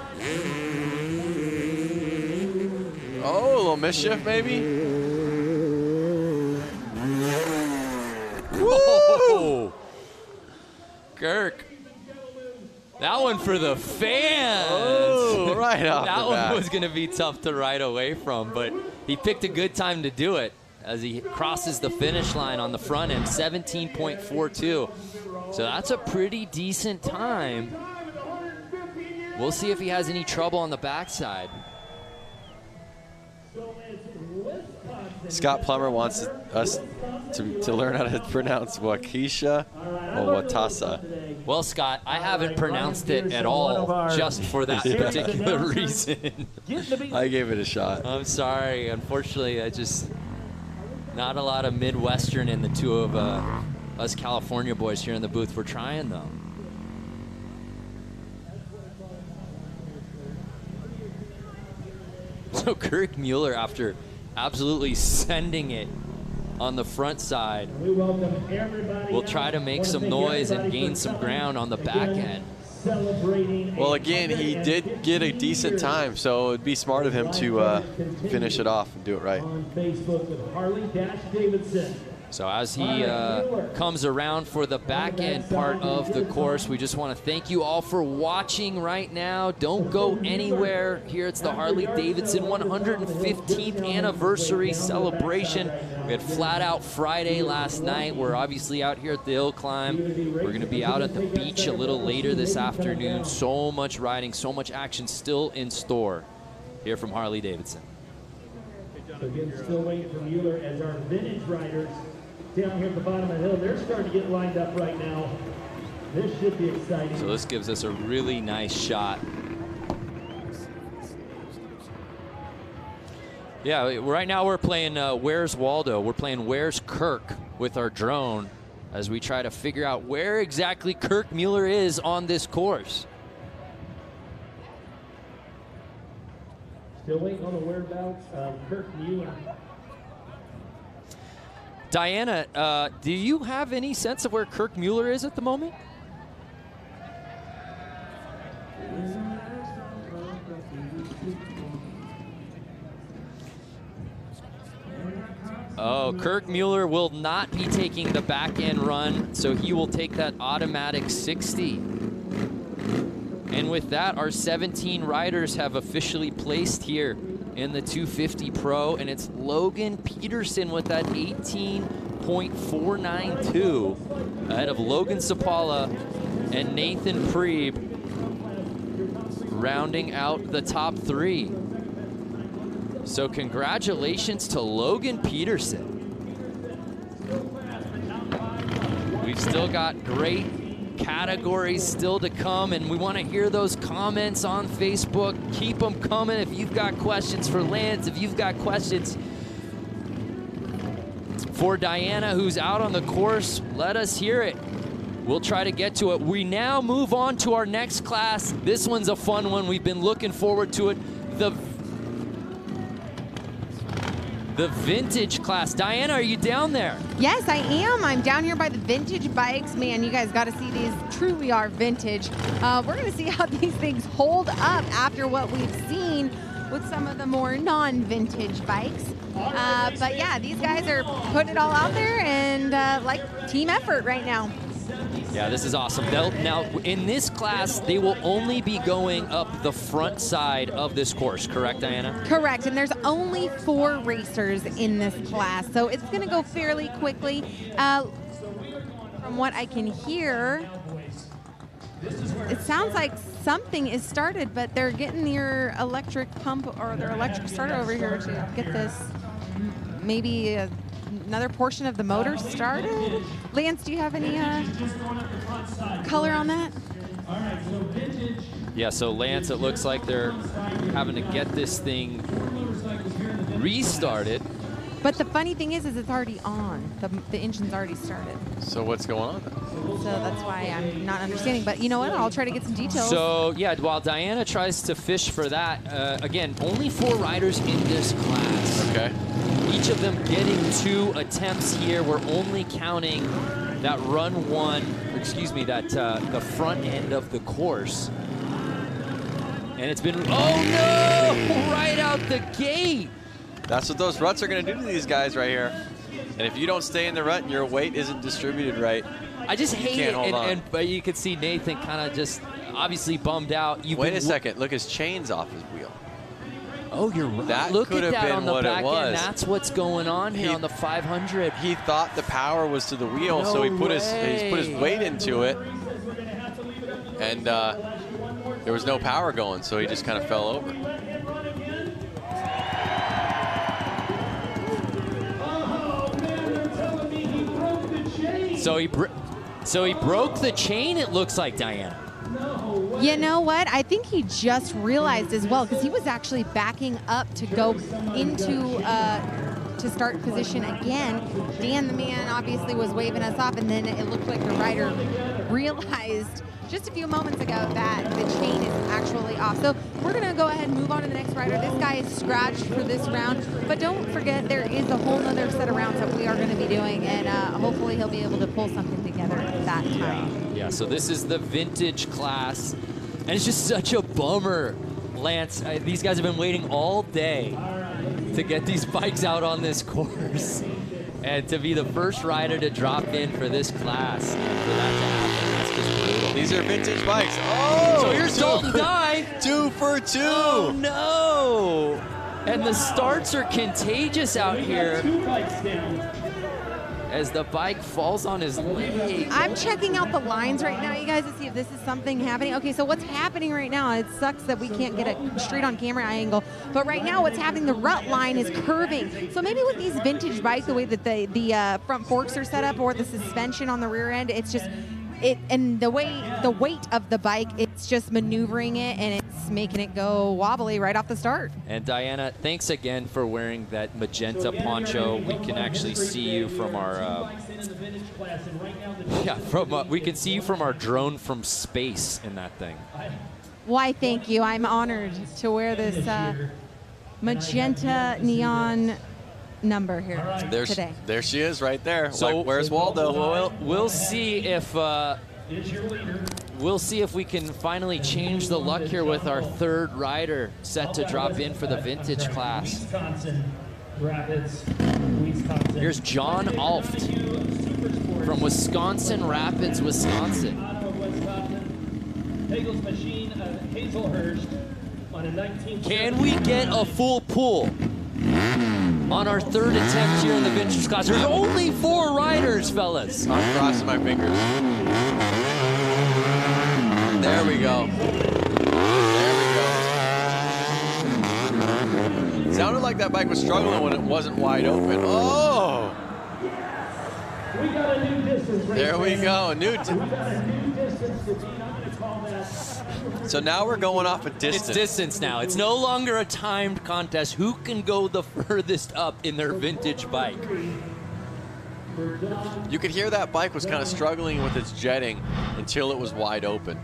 Oh, a little mischief maybe. Woo! Kirk. That one for the fans. Oh, right off that the one bat. was going to be tough to ride away from, but he picked a good time to do it as he crosses the finish line on the front end, 17.42. So that's a pretty decent time. We'll see if he has any trouble on the backside. Scott Plummer wants us to learn how to pronounce Waukesha or Watasa. Well, Scott, I haven't pronounced it at all just for that particular reason. I gave it a shot. I'm sorry. Unfortunately, not a lot of Midwestern in the two of us California boys here in the booth. We're trying, though. So Kirk Mueller, after absolutely sending it on the front side, will try to make some noise and gain some ground on the back end. Well, again, he did get a decent time, so it'd be smart of him to finish it off and do it right. On Facebook with Harley-Davidson. So as he comes around for the back end part of the course, we just want to thank you all for watching right now. Don't go anywhere. Here it's the Harley-Davidson 115th anniversary celebration. We had Flat Out Friday last night. We're obviously out here at the hill climb. We're going to be out at the beach a little later this afternoon. So much riding, so much action still in store here from Harley-Davidson. Again, still waiting for Mueller as our vintage riders down here at the bottom of the hill. They're starting to get lined up right now. This should be exciting. So this gives us a really nice shot. Yeah, right now we're playing Where's Waldo? We're playing Where's Kirk with our drone as we try to figure out where exactly Kirk Mueller is on this course. Still waiting on the whereabouts of Kirk Mueller. Diana, do you have any sense of where Kirk Mueller is at the moment? Oh, Kirk Mueller will not be taking the back end run, so he will take that automatic 60. And with that, our 17 riders have officially placed here in the 250 Pro, and it's Logan Peterson with that 18.492 ahead of Logan Sapala and Nathan Preeb, rounding out the top 3. So congratulations to Logan Peterson. We've still got great categories still to come, and we want to hear those comments on Facebook. Keep them coming. If you've got questions for Lance, if you've got questions for Diana, who's out on the course, let us hear it. We'll try to get to it. We now move on to our next class. This one's a fun one. We've been looking forward to it. The vintage class. Diana, are you down there? Yes, I am. I'm down here by the vintage bikes. Man, you guys got to see these. Truly are vintage. We're going to see how these things hold up after what we've seen with some of the more non-vintage bikes. But yeah, these guys are putting it all out there and like team effort right now. Yeah, this is awesome. Now, in this class, they will only be going up the front side of this course, correct, Diana? Correct, and there's only 4 racers in this class, so it's going to go fairly quickly. From what I can hear, it sounds like something is started, but they're getting their electric pump or their electric starter over here to get this maybe another portion of the motor started. Lance, do you have any color on that? Yeah, so Lance, it looks like they're having to get this thing restarted. But the funny thing is it's already on. The engine's already started. So what's going on? So that's why I'm not understanding. But you know what? I'll try to get some details. So, yeah, while Diana tries to fish for that, again, only 4 riders in this class. Okay. Each of them getting 2 attempts here. We're only counting that run 1, or excuse me, that the front end of the course. And it's been, oh no, right out the gate. That's what those ruts are going to do to these guys right here. And if you don't stay in the rut and your weight isn't distributed right, I just hate it. But you could see Nathan kind of just obviously bummed out. Wait a second. Look, his chain's off his wheel. Oh, you're right. That Look could at have that been on the what back it was. end. That's what's going on here on the 500. He thought the power was to the wheel, No so he put way. his weight into it, and there was no power going, so he just kind of fell over. So he broke the chain, it looks like, Diana. You know what? I think he just realized as well, because he was actually backing up to go into to start position again. Dan, the man, obviously was waving us off, and then it looked like the rider realized just a few moments ago that the chain is actually off. So we're going to go ahead and move on to the next rider. This guy is scratched for this round, but don't forget there is a whole other set of rounds that we are going to be doing, and hopefully he'll be able to pull something together that time. Yeah, so this is the vintage class, and it's just such a bummer, Lance. These guys have been waiting all day to get these bikes out on this course, and to be the first rider to drop in for this class, and for that to happen, that's just brutal. These are vintage bikes. Oh! So here's Dalton Dye. 2 for 2. Oh, no! And the starts are contagious out here. as the bike falls on his leg. I'm checking out the lines right now, you guys, to see if this is something happening. Okay, so what's happening right now, it sucks that we can't get a straight on camera angle, but right now what's happening, the rut line is curving. So maybe with these vintage bikes, the way that the front forks are set up or the suspension on the rear end, it's just, and the weight of the bike, it's just maneuvering it and it's making it go wobbly right off the start. And Diana, thanks again for wearing that magenta poncho. We can actually see you from our we can see you from our drone from space in that thing. Why, thank you. I'm honored to wear this magenta neon number here today. There she is right there. So like, where's Waldo? We'll see if we can finally change the luck here with our third rider set to drop in for the vintage class. Here's John Alft from Wisconsin Rapids, Wisconsin. Can we get a full pull on our third attempt here in the vintage class? There's only 4 riders, fellas. I'm crossing my fingers. There we go. There we go. Sounded like that bike was struggling when it wasn't wide open. Oh! We got a new distance. There we go. So now we're going off a distance. It's distance now. It's no longer a timed contest. Who can go the furthest up in their vintage bike? You could hear that bike was kind of struggling with its jetting until it was wide open.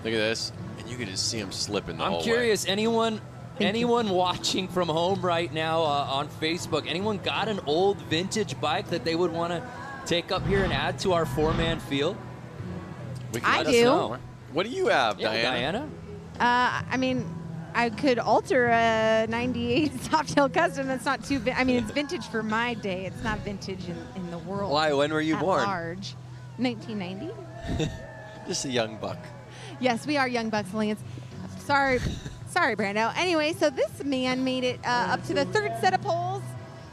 Look at this. And you could just see him slipping the whole way. I'm curious, anyone watching from home right now on Facebook, anyone got an old vintage bike that they would want to take up here and add to our 4-man field? I do. What do you have, Diana? I mean, I could alter a 98 Softail Custom. That's not too, I mean, it's vintage for my day. It's not vintage in the world. Why? When were you born? Large. 1990. Just a young buck. Yes, we are young bucks, Lance. Sorry, Brando. Anyway, so this man made it up to the 3rd set of poles.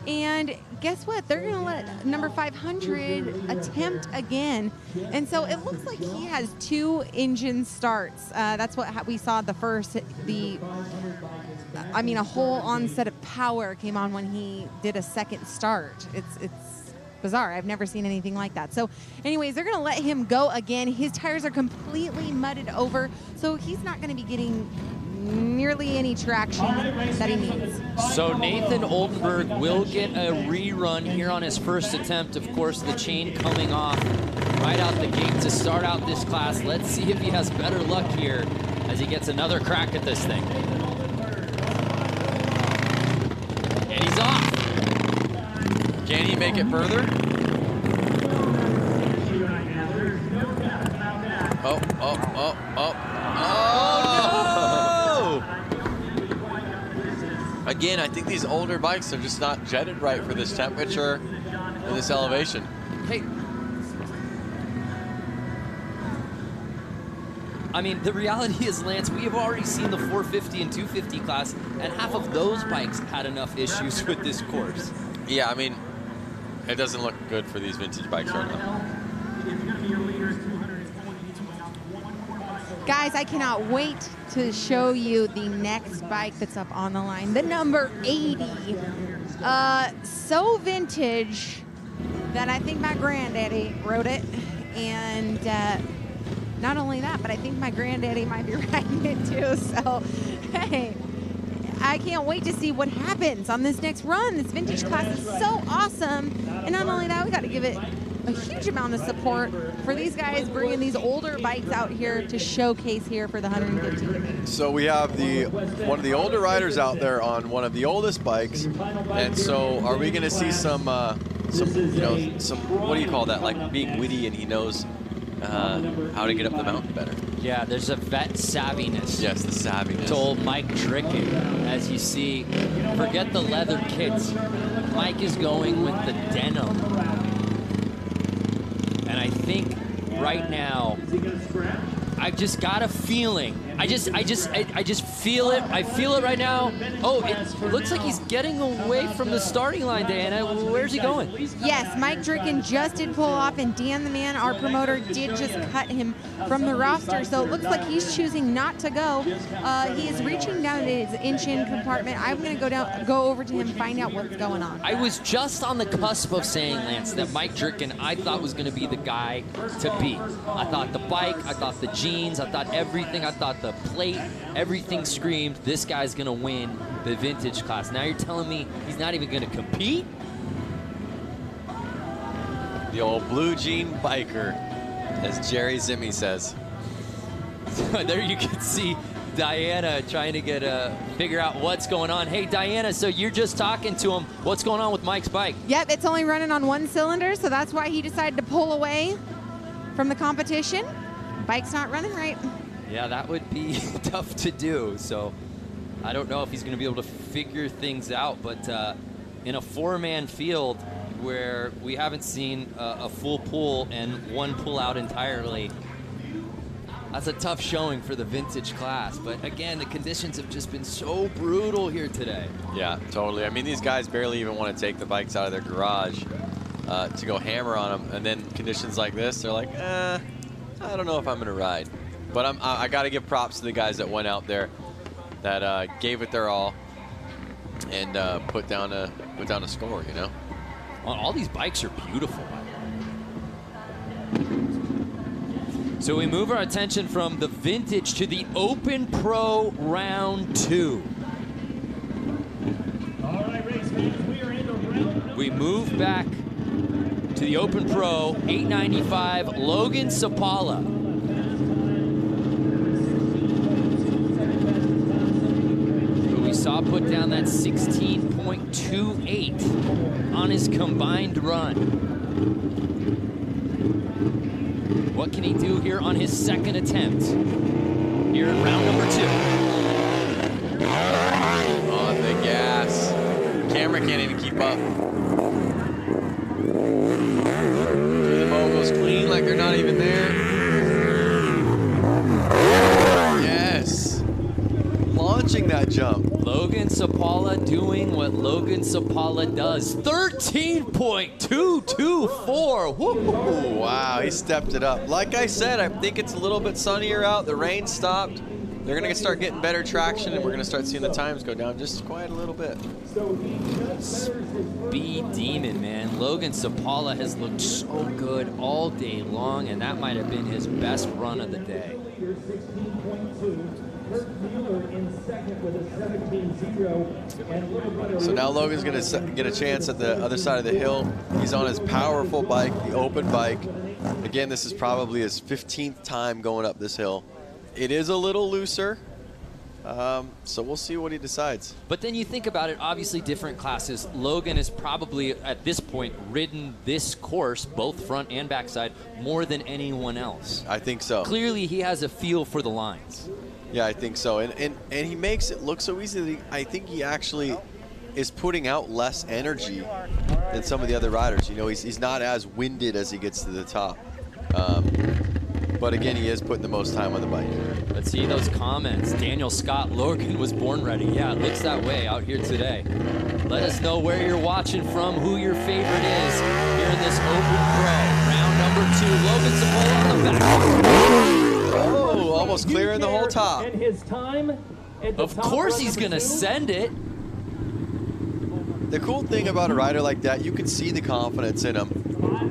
And guess what? They're going to let number 500 attempt again. And so it looks like he has 2 engine starts. That's what we saw the first. A whole onset of power came on when he did a second start. It's bizarre. I've never seen anything like that. So anyways, they're going to let him go again. His tires are completely mudded over, so he's not going to be getting nearly any traction that he needs. So Nathan Oldenburg will get a rerun here on his first attempt. Of course, the chain coming off right out the gate to start out this class. Let's see if he has better luck here as he gets another crack at this thing. And he's off. Can he make it further? Oh. Again, I think these older bikes are just not jetted right for this temperature and this elevation. Hey, I mean, the reality is, Lance, we have already seen the 450 and 250 class, and half of those bikes had enough issues with this course. Yeah, I mean, it doesn't look good for these vintage bikes right now. Guys, I cannot wait to show you the next bike that's up on the line, the number 80. So vintage that I think my granddaddy rode it. And not only that, but I think my granddaddy might be riding it too. So, hey, I can't wait to see what happens on this next run. This vintage class is so awesome. And not only that, we got to give it a huge amount of support for these guys bringing these older bikes out here to showcase here for the 150. So we have one of the older riders out there on one of the oldest bikes, and so are we going to see some what do you call that? Like being witty, and he knows how to get up the mountain better. Yeah, there's a vet savviness. Yes, the savviness. To old Mike Dricken, as you see. Forget the leather kits. Mike is going with the denim. And I think right now, I've just got a feeling I just feel it. I feel it right now. Oh, it looks like he's getting away from the starting line, Diana. Where's he going? Yes, Mike Dricken just did pull off, and Dan the Man, our promoter, did just cut him from the roster. So it looks like he's choosing not to go. He is reaching down to his engine compartment. I'm going to go over to him, find out what's going on. I was just on the cusp of saying, Lance, that Mike Dricken I thought was going to be the guy to beat. I thought the bike, I thought the jeans, I thought everything, I thought the plate, everything screamed, this guy's going to win the vintage class. Now you're telling me he's not even going to compete? The old blue jean biker, as Jerry Zimmy says. There you can see Diana trying to figure out what's going on. Hey, Diana, so you're just talking to him. What's going on with Mike's bike? Yep, it's only running on one cylinder, so that's why he decided to pull away from the competition. Bike's not running right. Yeah, that would be tough to do. So I don't know if he's going to be able to figure things out. But in a four-man field where we haven't seen a full pull and one pull out entirely, that's a tough showing for the vintage class. But again, the conditions have just been so brutal here today. Yeah, totally. I mean, these guys barely even want to take the bikes out of their garage to go hammer on them. And then conditions like this, they're like, I don't know if I'm going to ride. But I got to give props to the guys that went out there, that gave it their all, and put down a score. You know, all these bikes are beautiful. So we move our attention from the vintage to the Open Pro Round 2. All right, race fans, we are into round. We move back to the Open Pro 895 Logan Sapala. Who we saw put down that 16.28 on his combined run. What can he do here on his second attempt? Here in round number 2. on the gas. Camera can't even keep up. The moguls clean like they're not even there. Yes. Launching that jump. Logan Sapala doing what Logan Sapala does. 13.224. Woo! Wow, he stepped it up. Like I said, I think it's a little bit sunnier out. The rain stopped. They're going to start getting better traction, and we're going to start seeing the times go down just quite a little bit. Speed demon, man. Logan Sapala has looked so good all day long, and that might have been his best run of the day. So now Logan's going to get a chance at the other side of the hill. He's on his powerful bike, the open bike. Again, this is probably his 15th time going up this hill. It is a little looser, so we'll see what he decides. But then you think about it, obviously different classes. Logan has probably, at this point, ridden this course, both front and backside, more than anyone else. I think so. Clearly, he has a feel for the lines. Yeah, I think so. And he makes it look so easy that I think he actually is putting out less energy than some of the other riders. You know, he's not as winded as he gets to the top. But again, he is putting the most time on the bike. Let's see those comments. Daniel Scott, Logan was born ready. Yeah, it looks that way out here today. Let us know where you're watching from, who your favorite is here in this Open Pro. Round number 2, Logan Sapala on the back. Oh, almost clearing the whole top. And his time at the Of top course run he's number going to 2. send it. The cool thing about a rider like that, you can see the confidence in him.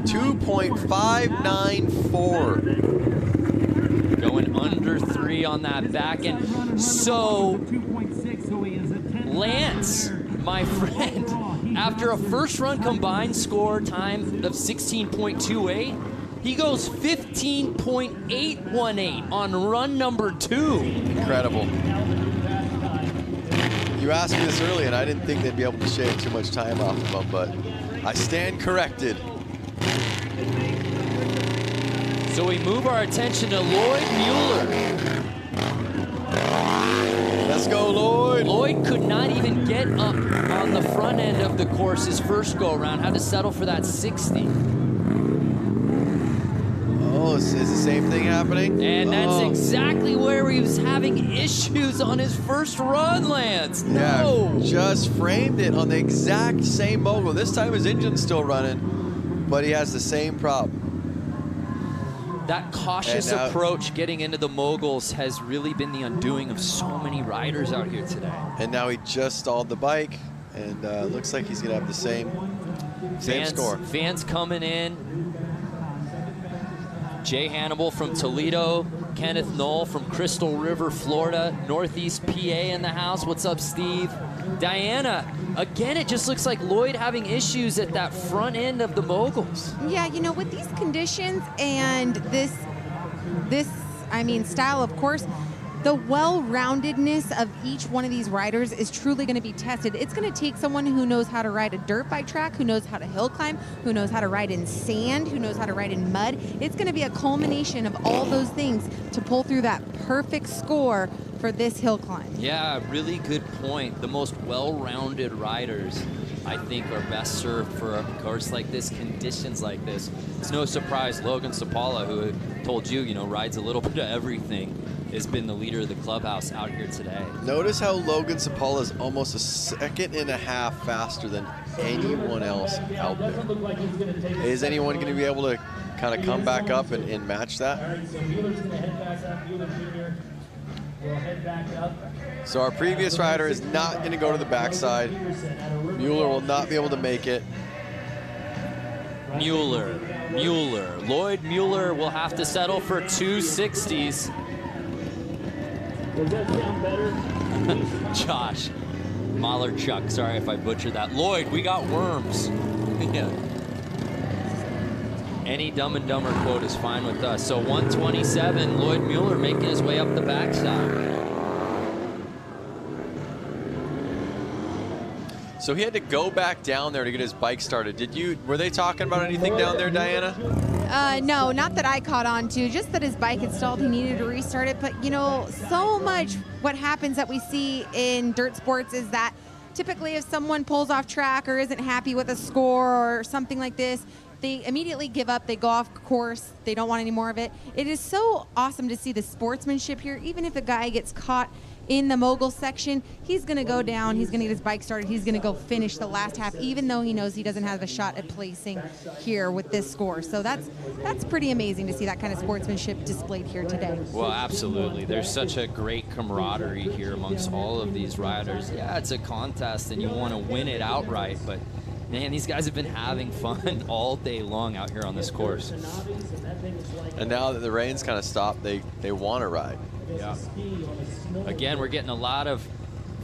2.594. Going under 3 on that back end. So, Lance, my friend, after a first run combined score time of 16.28, he goes 15.818 on run number 2. Incredible. You asked me this early, and I didn't think they'd be able to shave too much time off of him, but I stand corrected. So we move our attention to Lloyd Mueller. Let's go, Lloyd. Lloyd could not even get up on the front end of the course his first go around, had to settle for that 60. Oh, is his same thing happening? And that's exactly where he was having issues on his first run, Lance. No. Yeah, just framed it on the exact same mogul. This time his engine's still running, but he has the same problem. That cautious approach getting into the moguls has really been the undoing of so many riders out here today. And now he just stalled the bike, and looks like he's going to have the same score. Fans coming in. Jay Hannibal from Toledo. Kenneth Knoll from Crystal River, Florida. Northeast PA in the house. What's up, Steve? Diana, again, it just looks like Lloyd having issues at that front end of the moguls. Yeah, you know, with these conditions and this style of course, the well-roundedness of each one of these riders is truly going to be tested. It's going to take someone who knows how to ride a dirt bike track, who knows how to hill climb, who knows how to ride in sand, who knows how to ride in mud. It's going to be a culmination of all those things to pull through that perfect score for this hill climb. Yeah, really good point. The most well-rounded riders, I think, are best served for a course like this, conditions like this. It's no surprise Logan Sapala, who told you, rides a little bit of everything, has been the leader of the clubhouse out here today. Notice how Logan Sapala is almost a second and a half faster than anyone else out there. Is anyone going to be able to kind of come back up and match that? All right, so Mueller's going to head back up. Mueller Jr. will head back up. So our previous rider is not going to go to the backside. Mueller will not be able to make it. Mueller. Lloyd Mueller will have to settle for 260s. Does that sound better? Josh Mahlerchuk, sorry if I butchered that. Lloyd, we got worms. Yeah. Any Dumb and Dumber quote is fine with us. So 127, Lloyd Mueller making his way up the backside. So he had to go back down there to get his bike started. Were they talking about anything down there, Diana? No, not that I caught on to, just that his bike had stalled. He needed to restart it. But, so much what happens that we see in dirt sports is that typically if someone pulls off track or isn't happy with a score or something like this, they immediately give up. They go off course. They don't want any more of it. It is so awesome to see the sportsmanship here. Even if a guy gets caught in the mogul section, he's going to go down, he's going to get his bike started, he's going to go finish the last half, even though he knows he doesn't have a shot at placing here with this score. So that's pretty amazing to see that kind of sportsmanship displayed here today. Well, absolutely. There's such a great camaraderie here amongst all of these riders. Yeah, it's a contest and you want to win it outright, but man, these guys have been having fun all day long out here on this course. And now that the rain's kind of stopped, they want to ride. Yeah. Again, we're getting a lot of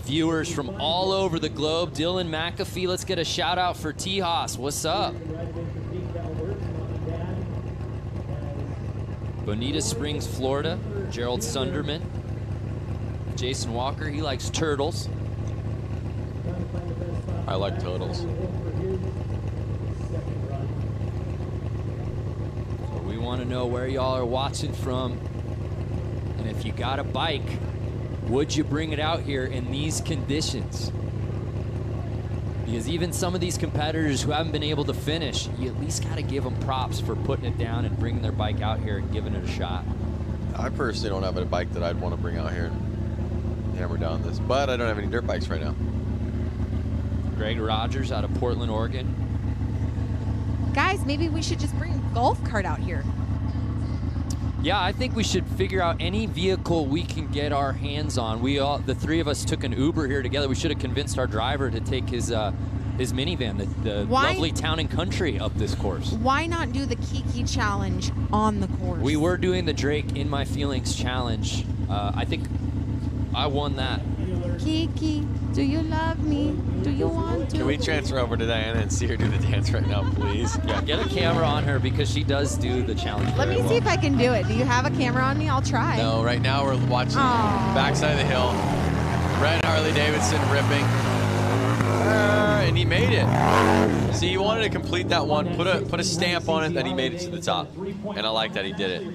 viewers from all over the globe. Dylan McAfee, let's get a shout out for T-Haas. What's up? Bonita Springs, Florida. Gerald Sunderman. Jason Walker, he likes turtles. I like turtles. So we want to know where y'all are watching from. And if you got a bike, would you bring it out here in these conditions? Because even some of these competitors who haven't been able to finish, you at least got to give them props for putting it down and bringing their bike out here and giving it a shot. I personally don't have a bike that I'd want to bring out here and hammer down this, but I don't have any dirt bikes right now. Greg Rogers out of Portland, Oregon. Guys, maybe we should just bring a golf cart out here. Yeah, I think we should figure out any vehicle we can get our hands on. The three of us took an Uber here together. We should have convinced our driver to take his minivan, the lovely Town and Country, up this course. Why not do the Kiki challenge on the course? We were doing the Drake In My Feelings challenge. I think I won that. Kiki, do you love me? Do you want to? Can we transfer over to Diana and see her do the dance right now, please? Yeah, get a camera on her because she does do the challenge. Let me see if I can do it. Do you have a camera on me? I'll try. No, right now we're watching the backside of the hill. Red Harley-Davidson ripping. And he made it. See, he wanted to complete that one, put a stamp on it, then he made it to the top. And I like that he did it.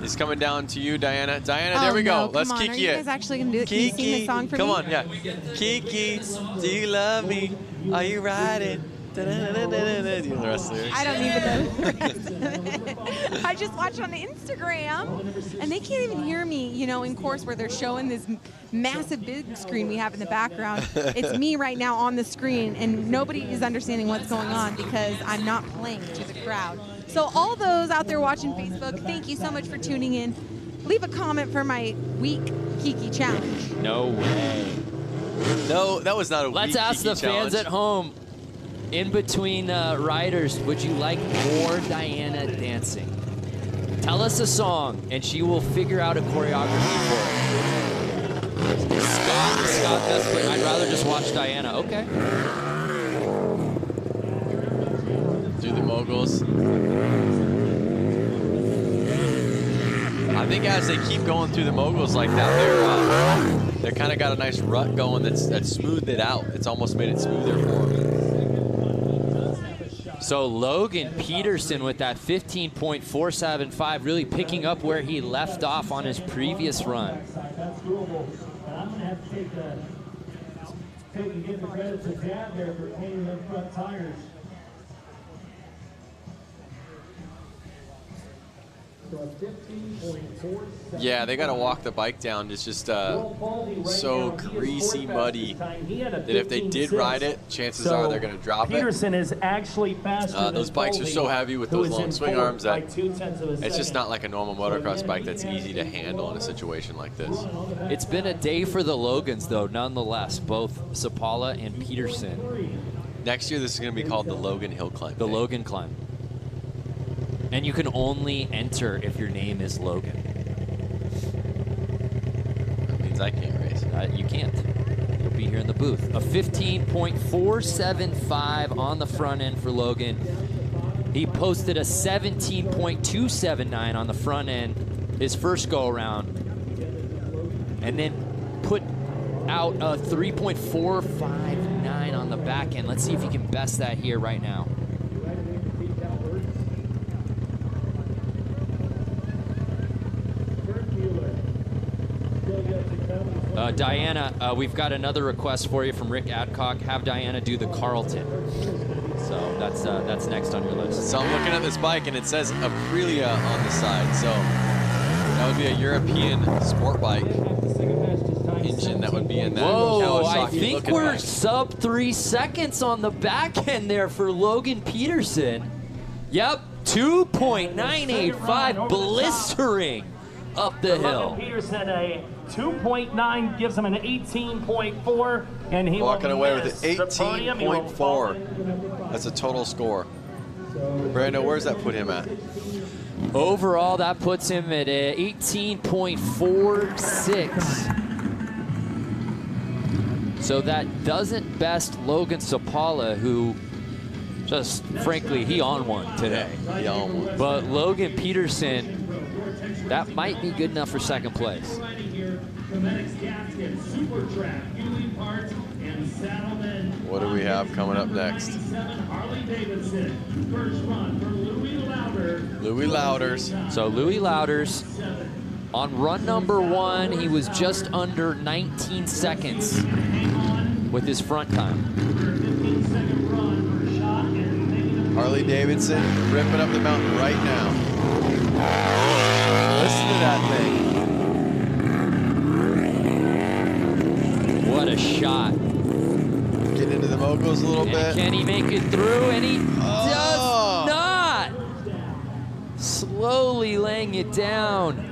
He's coming down to you, Diana. Diana, there we go. Let's Kiki it. Are you guys actually going to do it? Can you sing the song for me? Come on, yeah. Kiki, do you love me? Are you riding? the rest of the lyrics? I don't even know the rest of it. I just watch on Instagram, and they can't even hear me, you know, in course where they're showing this massive big screen we have in the background. It's me right now on the screen, and nobody is understanding what's going on because I'm not playing to the crowd. So all those out there watching Facebook, thank you so much for tuning in. Leave a comment for my week Kiki challenge. No way. No, that was not a Let's weak ask Kiki the challenge. fans at home, in between riders, would you like more Diana dancing? Tell us a song, and she will figure out a choreography for it. Scott best, but I'd rather just watch Diana. Okay. Do the moguls. I think as they keep going through the moguls like that, they're kind of got a nice rut going that's smoothed it out. It's almost made it smoother for them. So Logan Peterson with that 15.475, really picking up where he left off on his previous run. That's doable. And I'm going to have to take and give the credit to Dad there for painting them front tires. Yeah, they got to walk the bike down. It's just so greasy, muddy that if they did ride it, chances are they're going to drop Peterson is actually faster. Those bikes are so heavy with those long swing arms that it's just not like a normal motocross bike that's easy to handle in a situation like this. It's been a day for the Logans, though, nonetheless, both Sapala and Peterson. Next year, this is going to be called the Logan Hill Climb. The Logan Climb. And you can only enter if your name is Logan. That means I can't race. You can't. You'll be here in the booth. A 15.475 on the front end for Logan. He posted a 17.279 on the front end his first go around. And then put out a 3.459 on the back end. Let's see if he can best that here right now. Diana, we've got another request for you from Rick Adcock. Have Diana do the Carlton. So that's next on your list. So I'm looking at this bike and it says Aprilia on the side. So that would be a European sport bike engine that would be in that. Whoa, I think we're bike. sub 3 seconds on the back end there for Logan Peterson. Yep, 2.985, blistering up the hill. Peterson, a 2.9 gives him an 18.4, and he walking away with an the podium. He will fall. 18.4. That's a total score. Brando, where's that put him at? Overall, that puts him at 18.46. So that doesn't best Logan Sapala, who just, frankly, he on one today. He on one. But Logan Peterson, that might be good enough for second place. What do we have coming up next? Harley-Davidson. First run for Louis Lauder. Louis Louders. So Louis Louders, on run number 1, he was just under 19 seconds with his front time. Harley-Davidson ripping up the mountain right now. Listen to that thing. What a shot. Getting into the moguls a little bit. Can he make it through? And he does not. Slowly laying it down.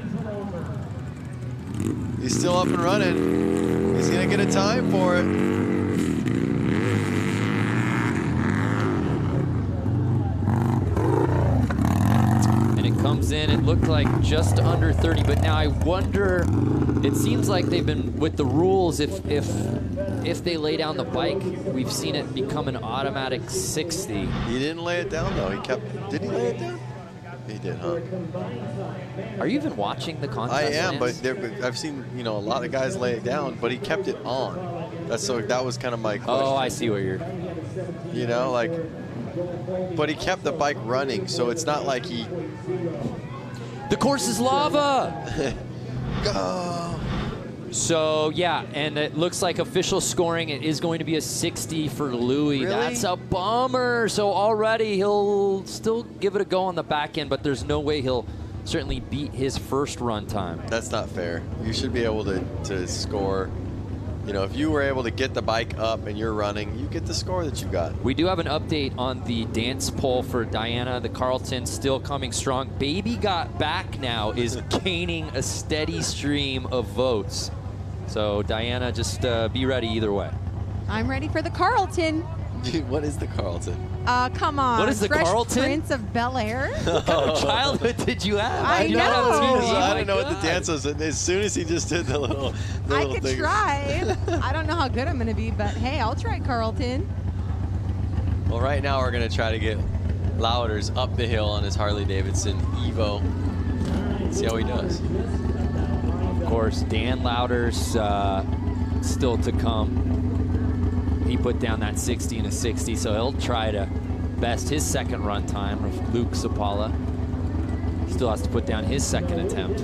He's still up and running. He's going to get a time for it. Comes in, it looked like just under 30, but now I wonder, it seems like they've been, with the rules, if they lay down the bike, we've seen it become an automatic 60. He didn't lay it down though. Did he lay it down? He did, huh? Are you even watching the contest? I am, Lance? but I've seen, a lot of guys lay it down, but he kept it on. That was kind of my question. Oh, I see where you're. But he kept the bike running, so it's not like he. The course is lava. Go. So, yeah, and it looks like official scoring, it is going to be a 60 for Louis. Really? That's a bummer. So already he'll still give it a go on the back end, but there's no way he'll certainly beat his first run time. That's not fair. You should be able to score. You know, if you were able to get the bike up and you're running, you get the score that you got. We do have an update on the dance poll for Diana. The Carlton still coming strong. Baby Got Back now is gaining a steady stream of votes. So Diana, just be ready either way. I'm ready for the Carlton. Dude, what is the Carlton? Come on. What is the Fresh Carlton? Prince of Bel-Air? What kind of childhood did you have? I Did you not have know. TV? So I My don't know what the God. dance was. As soon as he just did the little I could thing. try. I don't know how good I'm going to be, but hey, I'll try Carlton. Well, right now we're going to try to get Louders up the hill on his Harley-Davidson Evo. See how he does. Of course, Dan Louders still to come. He put down that 60 and a 60, so he'll try to best his second run time of Luke Sapala. Still has to put down his second attempt.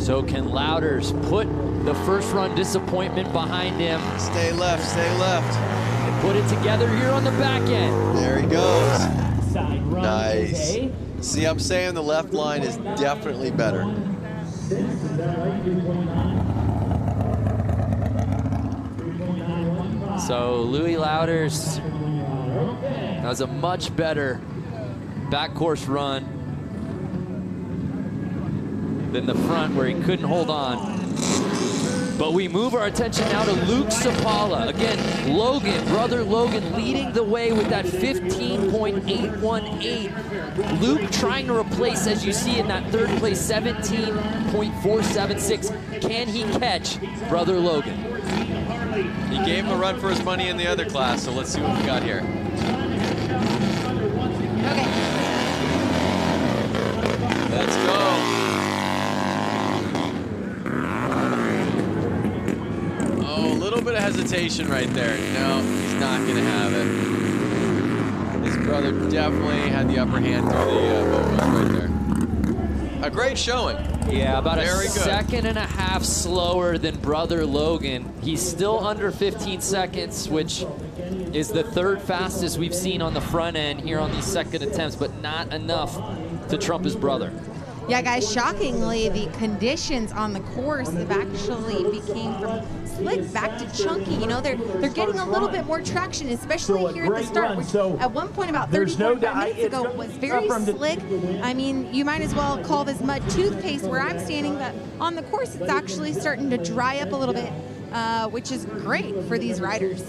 So can Louders put the first run disappointment behind him Stay left, stay left. and put it together here on the back end? There he goes. Side run Nice. is A. See, I'm saying the left line is definitely better. So Louis Louders has a much better back course run than the front where he couldn't hold on. But we move our attention now to Luke Sapala. Again, Logan, brother Logan, leading the way with that 15.818. Luke trying to replace, as you see in that third place, 17.476. Can he catch brother Logan? He gave him a run for his money in the other class, so let's see what we got here. Okay. Let's go. Oh, a little bit of hesitation right there. No, he's not going to have it. His brother definitely had the upper hand through the moguls right there. A great showing. Yeah, about Very a good. second and a half slower than brother Logan. He's still under 15 seconds, which is the third fastest we've seen on the front end here on these second attempts, but not enough to trump his brother. Yeah, guys, shockingly, the conditions on the course have actually became from slick back to chunky. You know, they're getting a little bit more traction, especially here at the start, which at one point about 30, 45 minutes ago was very slick. I mean, you might as well call this mud toothpaste where I'm standing, but on the course, it's actually starting to dry up a little bit, which is great for these riders.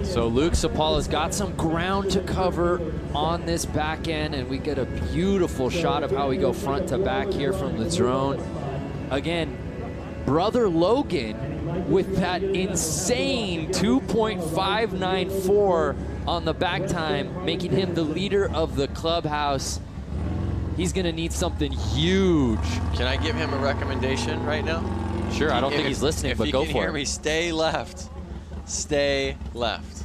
So Luke Sapala's got some ground to cover on this back end, and we get a beautiful shot of how we go front to back here from the drone. Again, brother Logan with that insane 2.594 on the back time, making him the leader of the clubhouse. He's gonna need something huge. Can I give him a recommendation right now? Sure, I don't think he's listening, but go If you can hear for me, it. stay left. Stay left.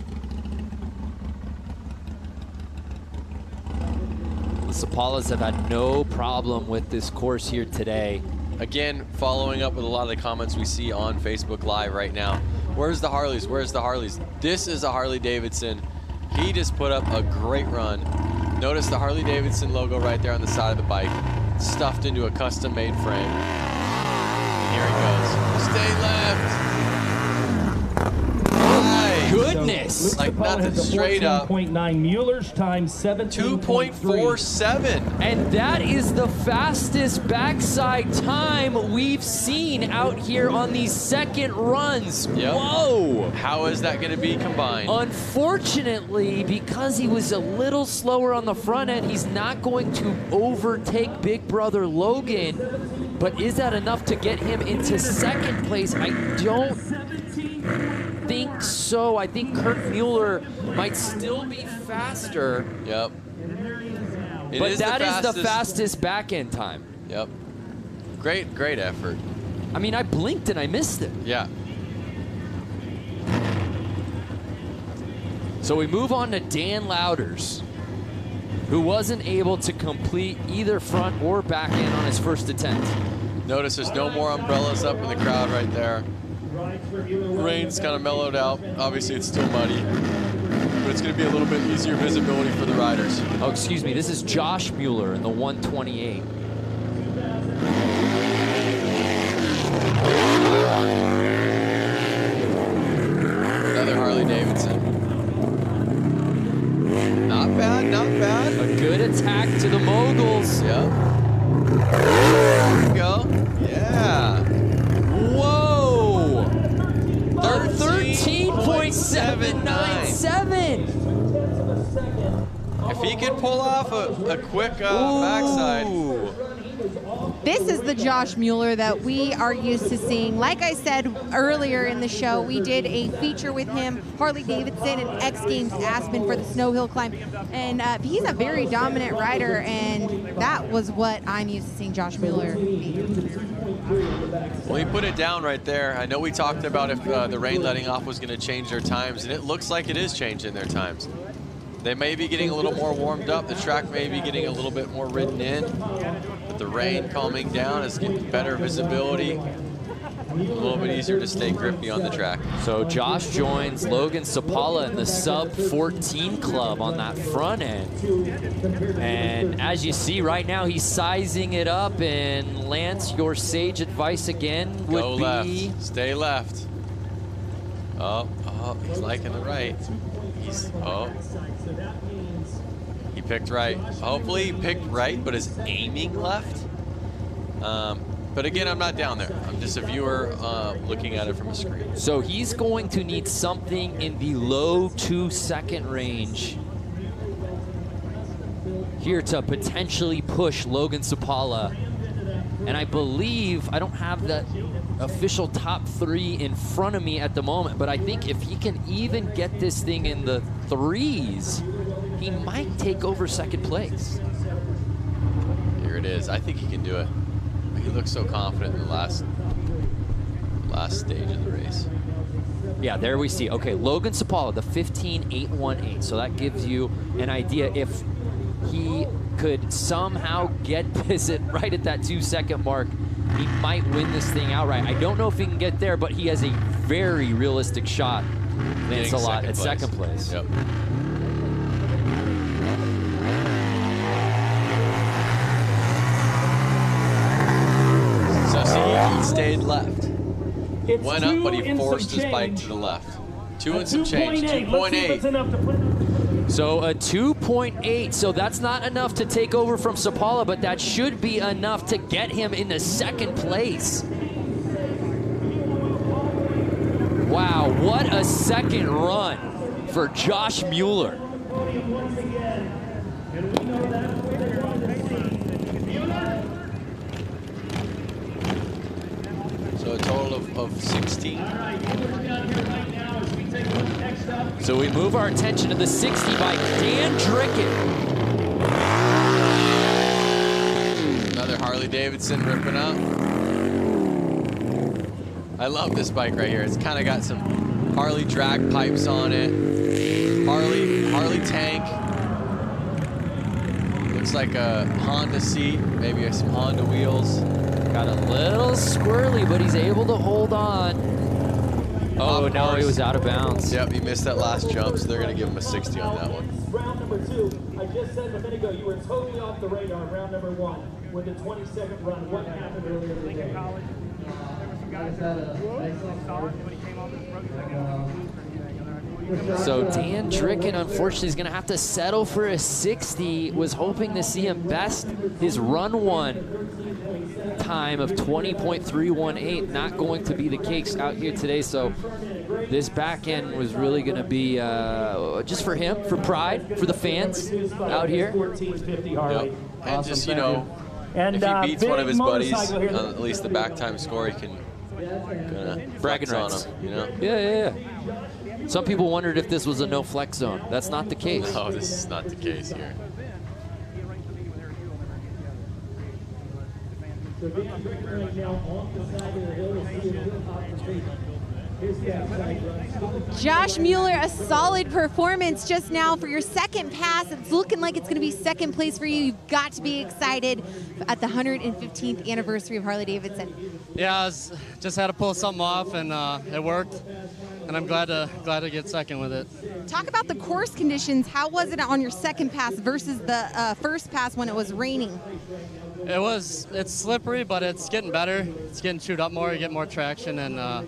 The Sapalas have had no problem with this course here today. Again, following up with a lot of the comments we see on Facebook Live right now. Where's the Harleys? Where's the Harleys? This is a Harley-Davidson. He just put up a great run. Notice the Harley-Davidson logo right there on the side of the bike, stuffed into a custom-made frame. And here he goes. Stay left. Goodness! Like nothing, straight up. 14.9 Mueller's time 17.4. 2.47. And that is the fastest backside time we've seen out here on these second runs. Yep. Whoa! How is that going to be combined? Unfortunately, because he was a little slower on the front end, he's not going to overtake big brother Logan. But is that enough to get him into second place? I don't think so. I think Kurt Mueller might still be faster. Yep. But that is the fastest back end time. Yep. Great effort. I mean, I blinked and I missed it. Yeah. So we move on to Dan Louders, who wasn't able to complete either front or back end on his first attempt. Notice there's no more umbrellas up in the crowd right there. Rain's kind of mellowed out. Obviously, it's still muddy, but it's going to be a little bit easier visibility for the riders. Oh, excuse me. This is Josh Mueller in the 128. Another Harley-Davidson. Not bad, not bad. A good attack to the moguls. Yep. There we go. Yeah. Whoa! 13.797. If he could pull off a quick backside. This is the Josh Mueller that we are used to seeing. Like I said earlier in the show, we did a feature with him, Harley-Davidson and X Games Aspen for the Snow Hill Climb. And he's a very dominant rider, and that was what I'm used to seeing Josh Mueller be. Well, he put it down right there. I know we talked about if the rain letting off was going to change their times, and it looks like it is changing their times. They may be getting a little more warmed up. The track may be getting a little bit more ridden in. But the rain calming down is getting better visibility. A little bit easier to stay grippy on the track. So Josh joins Logan Sapala in the sub-14 club on that front end. And as you see right now, he's sizing it up. And Lance, your sage advice again would Go be... left. Stay left. Oh, he's liking the right. He picked right. Hopefully he picked right, but is aiming left. But again, I'm not down there. I'm just a viewer looking at it from a screen. So he's going to need something in the low 2-second range here to potentially push Logan Sapala. And I believe, I don't have that official top 3 in front of me at the moment, but I think if he can even get this thing in the 3s, he might take over second place. Here it is. I think he can do it. He looks so confident in the last stage of the race. Yeah, there we see. Okay, Logan Sapala, the 15.818. So that gives you an idea if he could somehow get this right at that 2-second mark, he might win this thing outright. I don't know if he can get there, but he has a very realistic shot, Lancelot, at second place. Yep. So see, he stayed left. He went up, but he forced his bike to the left. 2 and some change, 2.8. So a 2.8, so that's not enough to take over from Sapala, but that should be enough to get him into second place. Wow, what a second run for Josh Mueller. So a total of 16. So we move our attention to the 60 by Dan Dricken. Another Harley-Davidson ripping up. I love this bike right here. It's kind of got some Harley drag pipes on it. Harley tank. Looks like a Honda seat, maybe some Honda wheels. Got a little squirrely, but he's able to hold on. Oh, no, he was out of bounds. Yep, he missed that last jump, so they're going to give him a 60 on that one. Round number 2, I just said a minute ago, you were totally off the radar. Round number 1 with the 22nd run. What happened earlier in the day? So Dan Dricken, unfortunately, is going to have to settle for a 60. Was hoping to see him best his run 1 time of 20.318. Not going to be the case out here today. So this back end was really going to be just for him, for pride, for the fans out here. Yep. And just, you know, if he beats one of his buddies, at least the back time score, he can bragging on him, you know? Yeah. Some people wondered if this was a no flex zone. That's not the case. No, this is not the case here. Josh Mueller, a solid performance just now for your second pass. It's looking like it's going to be second place for you. You've got to be excited at the 115th anniversary of Harley-Davidson. Yeah, I just had to pull something off, and it worked. And I'm glad to get second with it. Talk about the course conditions. How was it on your second pass versus the first pass when it was raining? It's slippery, but it's getting better. It's getting chewed up more, you get more traction, and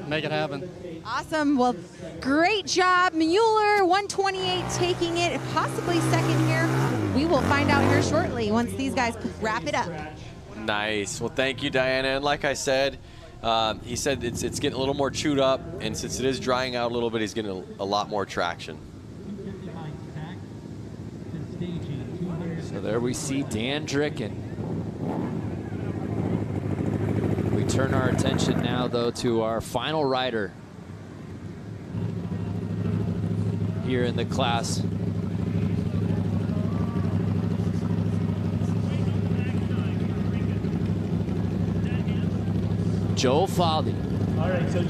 make it happen. Awesome. Well, great job, Mueller. 128 taking it, possibly second here. We will find out here shortly once these guys wrap it up. Nice. Well, thank you, Diana. And like I said, he said it's getting a little more chewed up, and since it is drying out a little bit, he's getting a lot more traction. So there we see Dan Dricken. We turn our attention now, though, to our final rider here in the class. Joel Faldy. All right, so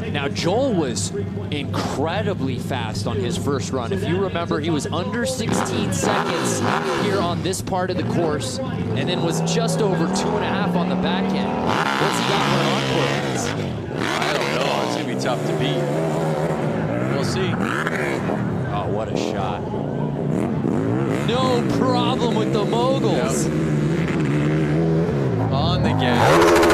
Now, Joel was incredibly fast on his first run. If you remember, he was under 16 seconds here on this part of the course, and then was just over 2.5 on the back end. What's he got for an encore race? I don't know. It's going to be tough to beat. We'll see. Oh, what a shot. No problem with the moguls. Yep. On the gas.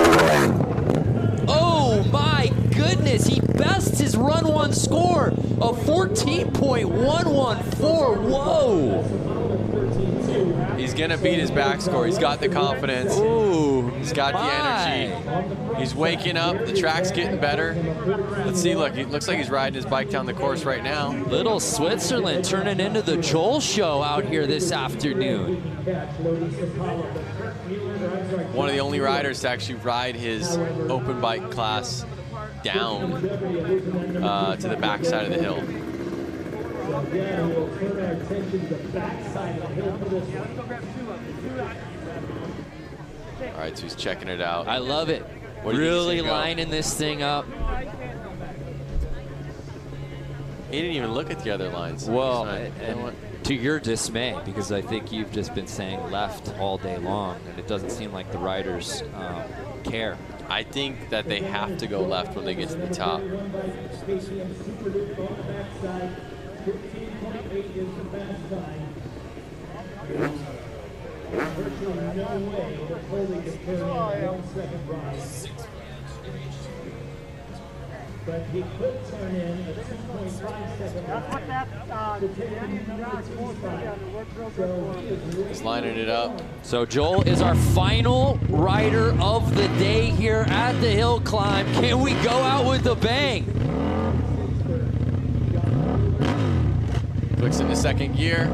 Oh my goodness, he bests his run one score of 14.114. Whoa. He's going to beat his back score. He's got the confidence. Ooh, he's got the energy. He's waking up. The track's getting better. Let's see. Look, it looks like he's riding his bike down the course right now. Little Switzerland turning into the Joel show out here this afternoon. One of the only riders to actually ride his open bike class down to the backside of the hill. All right, so he's checking it out. I love it. Really lining this thing up. He didn't even look at the other lines. Well, and to your dismay, because I think you've just been saying left all day long, and it doesn't seem like the riders care. I think that they have to go left when they get to the top. But he could turn in a 2.5 He's lining it up. So Joel is our final rider of the day here at the hill climb. Can we go out with a bang? Clicks into second gear.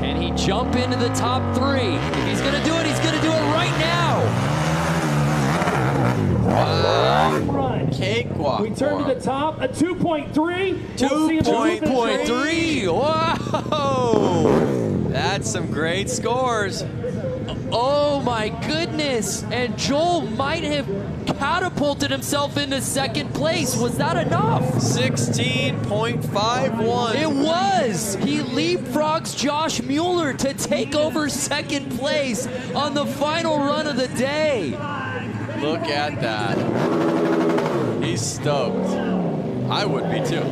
Can he jump into the top 3? If he's gonna do it, he's gonna do it right now. Wow. Cakewalk. We turn to the top, a 2.3. 2.3. Whoa. That's some great scores. Oh my goodness. And Joel might have catapulted himself into second place. Was that enough? 16.51. It was. He leapfrogs Josh Mueller to take over second place on the final run of the day. Look at that. He's stoked. I would be too.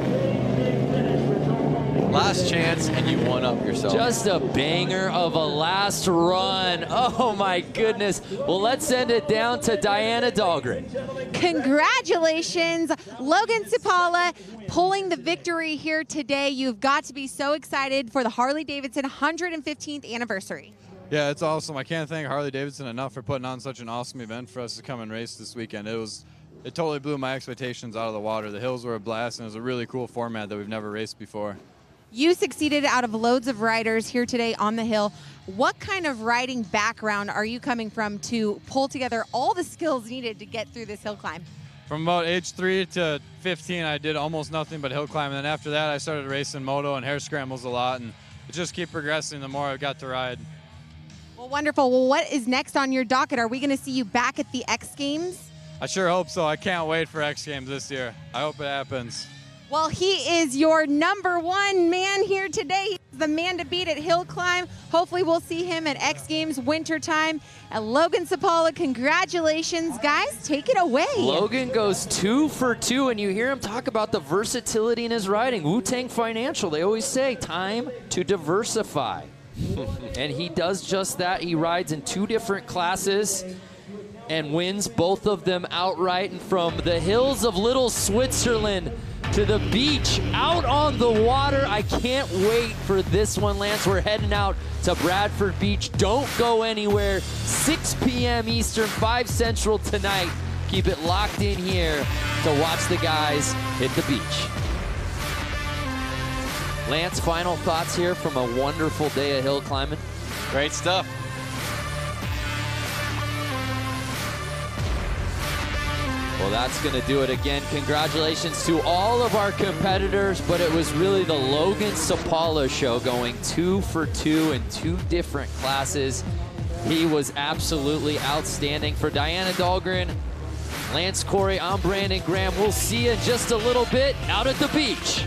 Last chance, and you one up yourself. Just a banger of a last run. Oh my goodness. Well, let's send it down to Diana Dahlgren. Congratulations, Logan Supala, pulling the victory here today. You've got to be so excited for the Harley-Davidson 115th anniversary. Yeah, it's awesome. I can't thank Harley-Davidson enough for putting on such an awesome event for us to come and race this weekend. It totally blew my expectations out of the water. The hills were a blast, and it was a really cool format that we've never raced before. You succeeded out of loads of riders here today on the hill. What kind of riding background are you coming from to pull together all the skills needed to get through this hill climb? From about age 3 to 15, I did almost nothing but hill climb. And then after that, I started racing moto and hair scrambles a lot, and it just kept progressing the more I got to ride. Well, wonderful. Well, what is next on your docket? Are we going to see you back at the X Games? I sure hope so. I can't wait for X Games this year. I hope it happens. Well, he is your #1 man here today. He's the man to beat at Hill Climb. Hopefully we'll see him at X Games wintertime. And Logan Sapala, congratulations. Guys, take it away. Logan goes 2 for 2, and you hear him talk about the versatility in his riding. Wu-Tang Financial, they always say, time to diversify. And he does just that. He rides in 2 different classes and wins both of them outright. And from the hills of Little Switzerland to the beach, out on the water. I can't wait for this one, Lance. We're heading out to Bradford Beach. Don't go anywhere. 6 p.m. Eastern, 5 Central tonight. Keep it locked in here to watch the guys hit the beach. Lance, final thoughts here from a wonderful day of hill climbing? Great stuff. Well, that's going to do it again. Congratulations to all of our competitors, but it was really the Logan Sapala show, going 2 for 2 in 2 different classes. He was absolutely outstanding. For Diana Dahlgren, Lance Corey, I'm Brandon Graham. We'll see you in just a little bit out at the beach.